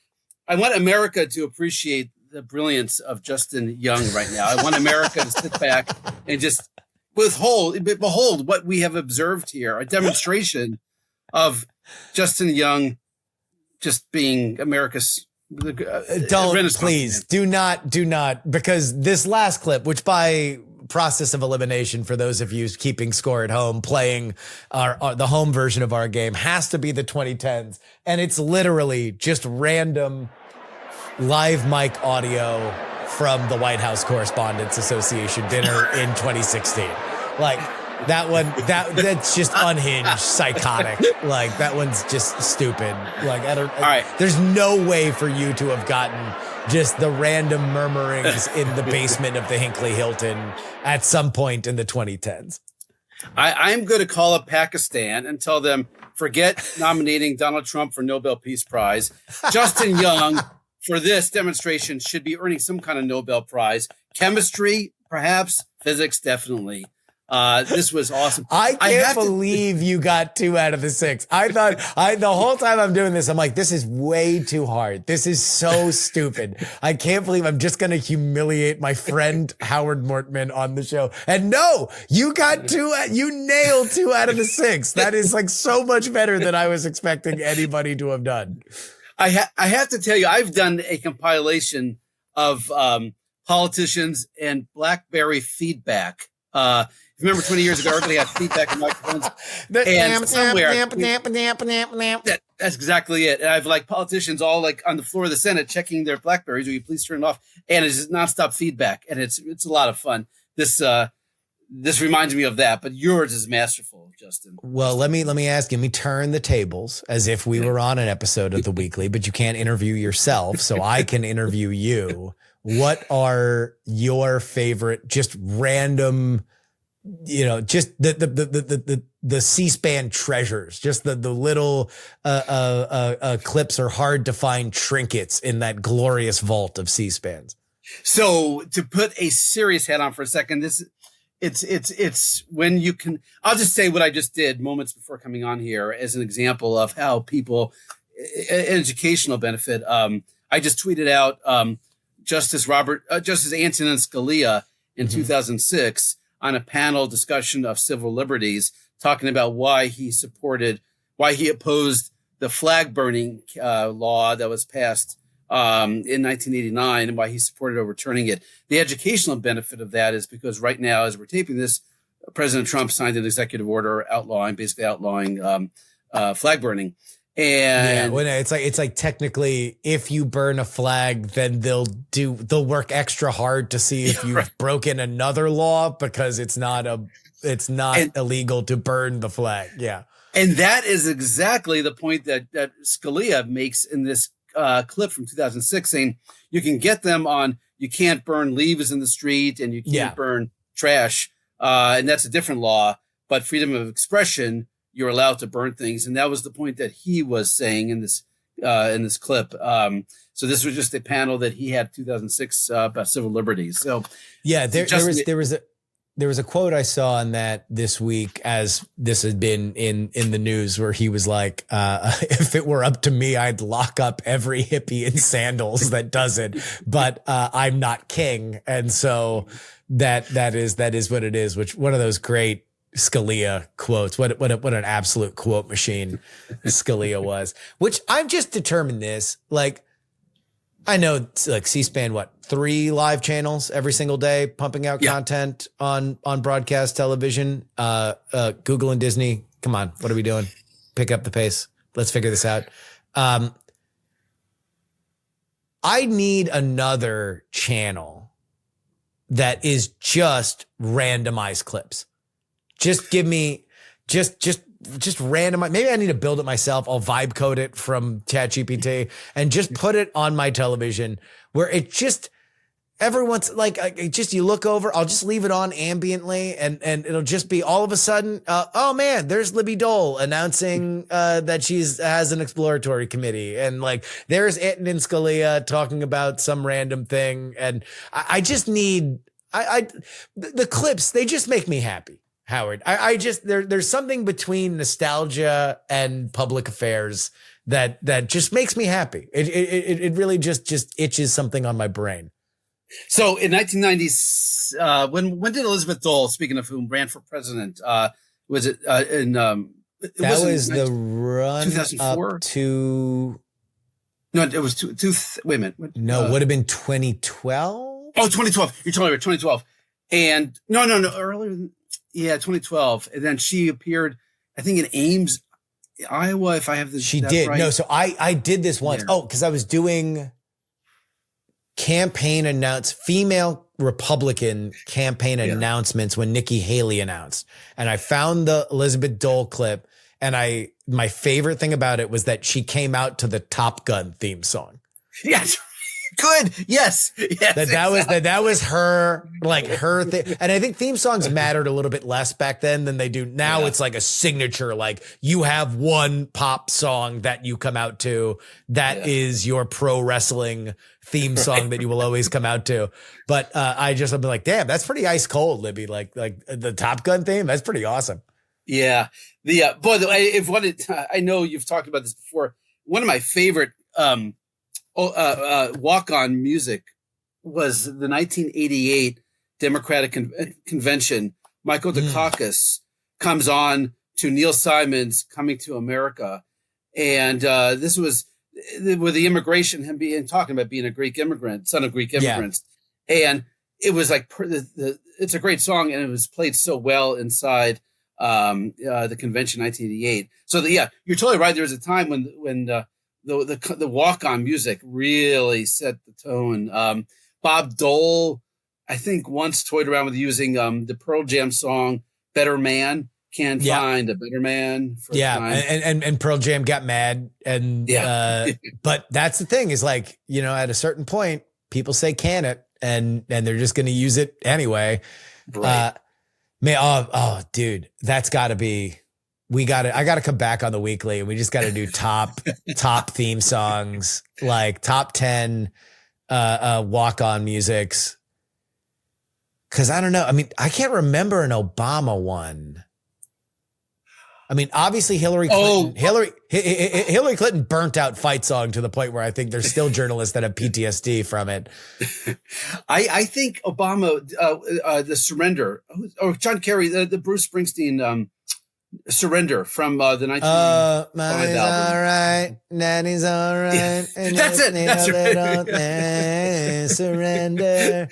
I want America to appreciate the brilliance of Justin Young right now. I want America to sit back and just behold what we have observed here, a demonstration of Justin Young just being America's please do not, because this last clip, which by process of elimination for those of you keeping score at home, playing the home version of our game, has to be the 2010s. And it's literally just random live mic audio from the White House Correspondents Association dinner in 2016. Like that one, that's just unhinged, psychotic. Like that one's just stupid. Like all right. There's no way for you to have gotten just the random murmurings in the basement of the Hinckley Hilton at some point in the 2010s. I'm going to call up Pakistan and tell them, forget nominating Donald Trump for Nobel Peace Prize. Justin Young, for this demonstration, should be earning some kind of Nobel Prize. Chemistry, perhaps. Physics, definitely. This was awesome. I can't believe you got 2 out of the 6. I thought the whole time I'm doing this, I'm like, this is way too hard. This is so stupid. I can't believe I'm just going to humiliate my friend Howard Mortman on the show. And no, you got 2. You nailed 2 out of the 6. That is like so much better than I was expecting anybody to have done. I have to tell you, I've done a compilation of politicians and BlackBerry feedback. Remember 20 years ago, everybody had feedback and microphones. And somewhere, that's exactly it. And I've like politicians all like on the floor of the Senate checking their BlackBerries. Will you please turn it off? And it's just nonstop feedback, and it's a lot of fun. This reminds me of that, but yours is masterful, Justin. Well, let me ask you. Let me turn the tables as if we were on an episode of The Weekly, but you can't interview yourself, so I can interview you. What are your favorite, just random, just the C-SPAN treasures, just the little clips or hard to find trinkets in that glorious vault of C-SPANs? So to put a serious hat on for a second, it's when you can, I'll just say what I just did moments before coming on here as an example of how people, educational benefit. I just tweeted out, Justice Antonin Scalia in 2006 on a panel discussion of civil liberties, talking about why he opposed the flag burning law that was passed in 1989 and why he supported overturning it. The educational benefit of that is because right now, as we're taping this, President Trump signed an executive order outlawing flag burning. And when it's like technically, if you burn a flag, then they'll work extra hard to see if you've broken another law, because it's not illegal to burn the flag. Yeah. And that is exactly the point that Scalia makes in this clip from 2006, saying you can get them on, you can't burn leaves in the street and you can't burn trash. And that's a different law, but freedom of expression, you're allowed to burn things. And that was the point that he was saying in this clip. So this was just a panel that he had 2006 about civil liberties. So yeah, there was a quote I saw on that this week, as this had been in the news, where he was like, if it were up to me, I'd lock up every hippie in sandals that does it, but I'm not king. And so that is what it is, which one of those great Scalia quotes. What an absolute quote machine Scalia was, which I've just determined this, like, I know, like, C-SPAN, 3 live channels every single day pumping out content on broadcast television. Google and Disney, come on, what are we doing? Pick up the pace. Let's figure this out. I need another channel that is just randomized clips. Just give me just random. Maybe I need to build it myself. I'll vibe code it from ChatGPT and just put it on my television, where it just, everyone's like, you look over, I'll just leave it on ambiently, and it'll just be all of a sudden, oh man, there's Libby Dole announcing that has an exploratory committee, and like there's Etten and Scalia talking about some random thing, and I just need the clips. They just make me happy, Howard. I just, there's something between nostalgia and public affairs that just makes me happy. It really just itches something on my brain. So in 1990s, when did Elizabeth Dole, speaking of whom, ran for president? Was it in? That was the run 2004 up to. No, it was wait a minute. No, it would have been 2012. Oh, 2012. You're talking about 2012. And no, earlier than, 2012. And then she appeared, I think, in Ames, Iowa, if I have this. She did. Right. No, so I did this once. Yeah. Oh, because I was doing female Republican campaign announcements when Nikki Haley announced. And I found the Elizabeth Dole clip, and my favorite thing about it was that she came out to the Top Gun theme song. Yes. Good. Yes. That was her, like her thing. And I think theme songs mattered a little bit less back then than they do now. Yeah. It's like a signature, like you have one pop song that you come out to. That is your pro wrestling theme song that you will always come out to. But I've been like, damn, that's pretty ice cold, Libby. Like the Top Gun theme. That's pretty awesome. Yeah. I know you've talked about this before. One of my favorite, walk-on music was the 1988 Democratic Convention. Michael Dukakis comes on to Neil Simon's Coming to America. And this was with the immigration, him talking about being a Greek immigrant, son of Greek immigrants. Yeah. And it was like, it's a great song, and it was played so well inside the convention 1988. So you're totally right. There was a time when the walk-on music really set the tone. Bob Dole, I think, once toyed around with using the Pearl Jam song "Better Man." Can't find a better man. And Pearl Jam got mad, and but that's the thing, is like, at a certain point, people say "can it," and they're just going to use it anyway. Right. Dude, that's got to be. I got to come back on the weekly, and we just got to do top theme songs, like top 10 walk-on musics. Cause I don't know. I mean, I can't remember an Obama one. I mean, obviously Hillary Clinton burnt out Fight Song to the point where I think there's still journalists that have PTSD from it. I think Obama, the Surrender, John Kerry, the Bruce Springsteen, Surrender from the 19. Money's all right, Nanny's all right. And that's it. That's right. Surrender.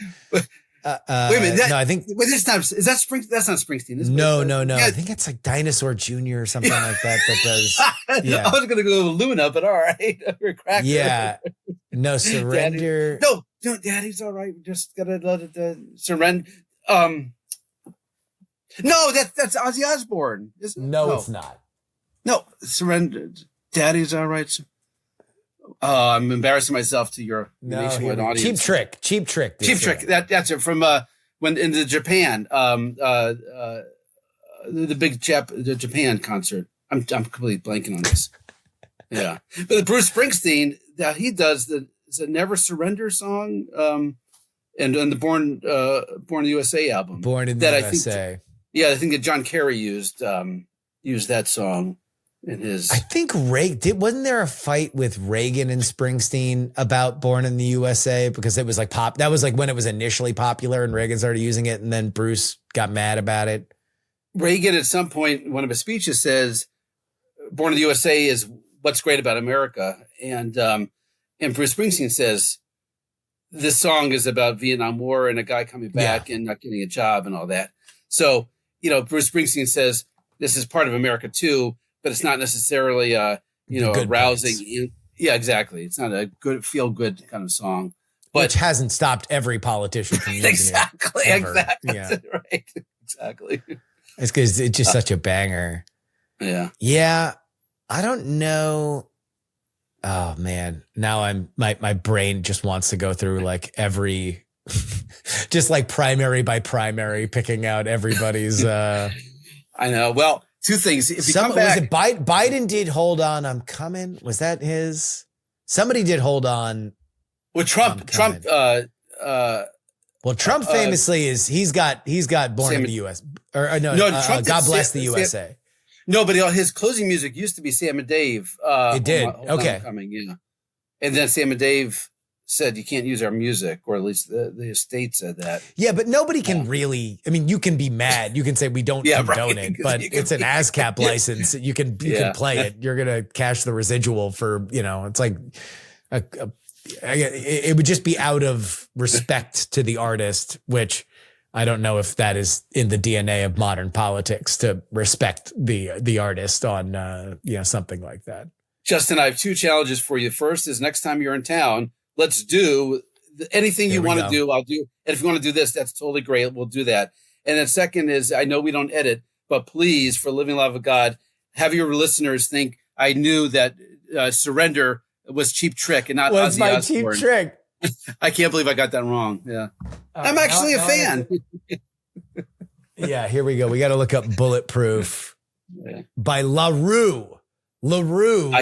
Wait a minute. No, I think. Wait, that's not Springsteen. That's not Springsteen. No. I think it's like Dinosaur Jr. or something like that does. Yeah. I was going to go with Luna, but all right. Yeah. No, Surrender. Daddy. No, Daddy's all right. We just got to let it surrender. No, that's Ozzy Osbourne, isn't it? No, it's not. No, Surrender. Daddy's all right. I'm embarrassing myself to your nationwide audience. Cheap Trick. Cheap Trick. That's it from when in the Japan the big Japan concert. I'm completely blanking on this. Yeah, but Bruce Springsteen, he does is a Never Surrender song, and the Born in the USA album. Born in the USA. I think that John Kerry used that song in his. I think wasn't there a fight with Reagan and Springsteen about Born in the USA because it was like pop. That was like when it was initially popular and Reagan started using it, and then Bruce got mad about it. Reagan at some point in one of his speeches says, "Born in the USA is what's great about America," and Bruce Springsteen says, "This song is about Vietnam War and a guy coming back and not getting a job and all that." So, Bruce Springsteen says this is part of America too, but it's not necessarily a rousing. Yeah, exactly. It's not a good feel good kind of song, which hasn't stopped every politician from using exactly. it. Exactly. Yeah. Right. Exactly. It's because it's just such a banger. Yeah. Yeah. I don't know. Oh man. Now my brain just wants to go through like every, just like primary by primary, picking out everybody's. I know. Well, two things. If you come back, was it Biden did Hold On, I'm Coming. Was that his? Somebody did Hold On. Well, Trump. Trump famously he's got Born in the U.S. or no, God Bless the USA. No, but his closing music used to be Sam and Dave. It did. Okay. Yeah. And then Sam and Dave said you can't use our music, or at least the estate said that. Yeah, but nobody can really. I mean, you can be mad. You can say we don't condone it, but it's an ASCAP license. You can play it. You're gonna cash the residual for It's like it would just be out of respect to the artist, which I don't know if that is in the DNA of modern politics to respect the artist on something like that. Justin, I have two challenges for you. First is next time you're in town, let's do anything you want to do. I'll do. And if you want to do this, that's totally great. We'll do that. And then second is, I know we don't edit, but please, for living love of God, have your listeners think I knew that Surrender was Cheap Trick and not Ozzy Osbourne. Cheap Trick. I can't believe I got that wrong. Yeah. I'm actually a fan. Yeah, here we go. We got to look up Bulletproof by LaRue. LaRue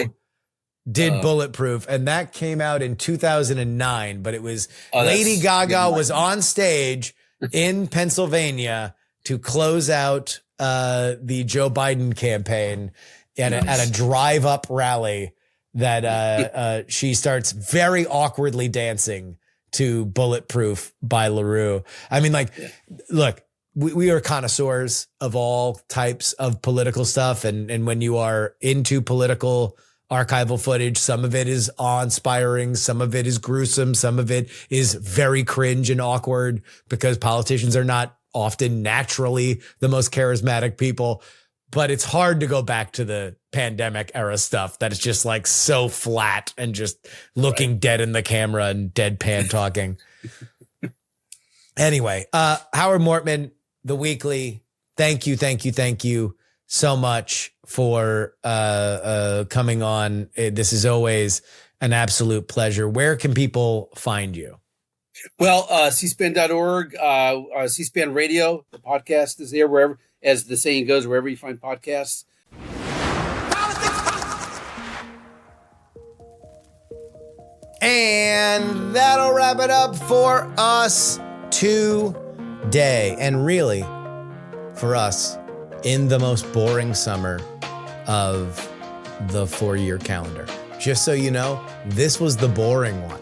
did Bulletproof, and that came out in 2009, but it was Lady Gaga was on stage in Pennsylvania to close out the Joe Biden campaign at a drive-up rally that she starts very awkwardly dancing to Bulletproof by LaRue. I mean, look, we are connoisseurs of all types of political stuff. And when you are into political archival footage, some of it is awe-inspiring, some of it is gruesome, some of it is very cringe and awkward because politicians are not often naturally the most charismatic people. But it's hard to go back to the pandemic era stuff that is just like so flat and just looking dead in the camera and deadpan talking. Anyway, Howard Mortman, The Weekly, thank you so much for coming on. This is always an absolute pleasure. Where can people find you? Well, cspan.org, C-SPAN Radio, the podcast is there wherever, as the saying goes, wherever you find podcasts. And that'll wrap it up for us today. And really, for us, in the most boring summer of the 4-year calendar. Just so you know, this was the boring one.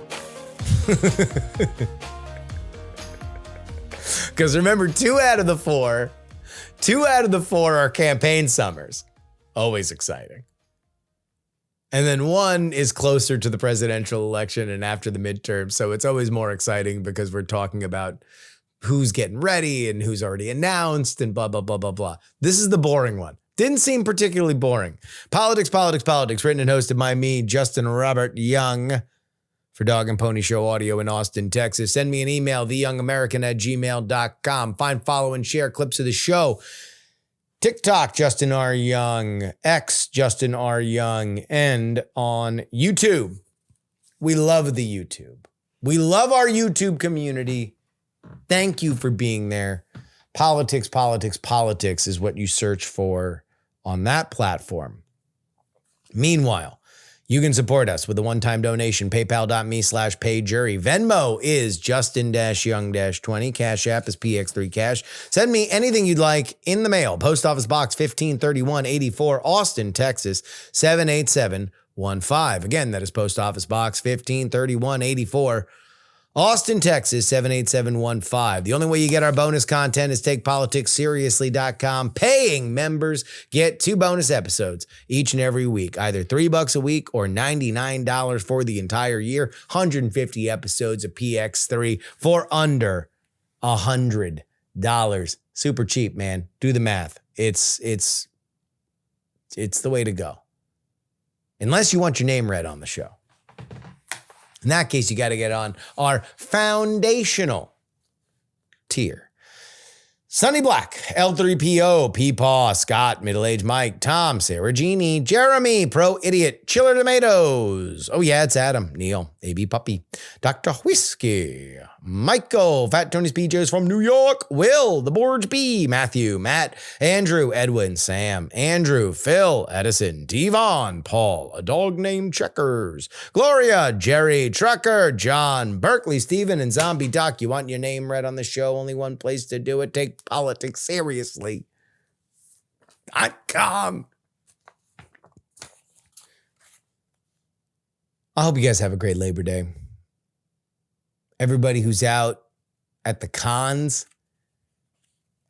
Because remember, 2 out of the 4 are campaign summers. Always exciting. And then 1 is closer to the presidential election and after the midterm. So it's always more exciting because we're talking about who's getting ready and who's already announced and blah, blah, blah, blah, blah. This is the boring one. Didn't seem particularly boring. Politics, written and hosted by me, Justin Robert Young, for Dog and Pony Show Audio in Austin, Texas. Send me an email, theyoungamerican@gmail.com. Find, follow, and share clips of the show. TikTok, Justin R. Young, X, Justin R. Young, and on YouTube. We love the YouTube. We love our YouTube community. Thank you for being there. Politics is what you search for on that platform. Meanwhile, you can support us with a one-time donation, paypal.me/payjury. Venmo is Justin-Young-20. Cash App is PX3Cash. Send me anything you'd like in the mail. Post Office Box 153184, Austin, Texas, 78715. Again, that is Post Office Box 153184, Austin, Texas, 78715. The only way you get our bonus content is TakePoliticsSeriously.com. Paying members get 2 bonus episodes each and every week, either $3 a week or $99 for the entire year. 150 episodes of PX3 for under $100. Super cheap, man. Do the math. It's the way to go. Unless you want your name read on the show. In that case, you got to get on our foundational tier. Sonny Black, L3PO, Peepaw, Scott, Middle-Aged Mike, Tom, Sarah Jeannie, Jeremy, Pro Idiot, Chiller Tomatoes. Oh yeah, it's Adam, Neil, AB Puppy, Dr. Whiskey, Michael, Fat Tony's PJs from New York, Will, The Borge B, Matthew, Matt, Andrew, Edwin, Sam, Andrew, Phil, Edison, Devon, Paul, A Dog Named Checkers, Gloria, Jerry, Trucker, John, Berkeley, Steven, and Zombie Doc. You want your name read on the show? Only one place to do it. Take politics seriously. .com. I hope you guys have a great Labor Day. Everybody who's out at the cons,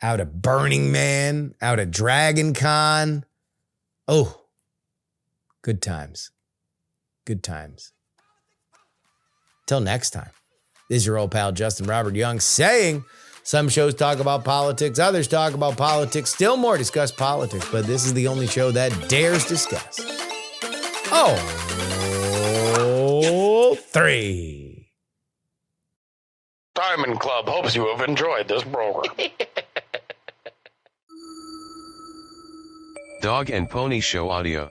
out at Burning Man, out at Dragon Con. Oh, good times. Good times. Till next time, this is your old pal Justin Robert Young saying, some shows talk about politics, others talk about politics, still more discuss politics, but this is the only show that dares discuss. Oh, 3. Diamond Club hopes you have enjoyed this program. Dog and Pony Show Audio.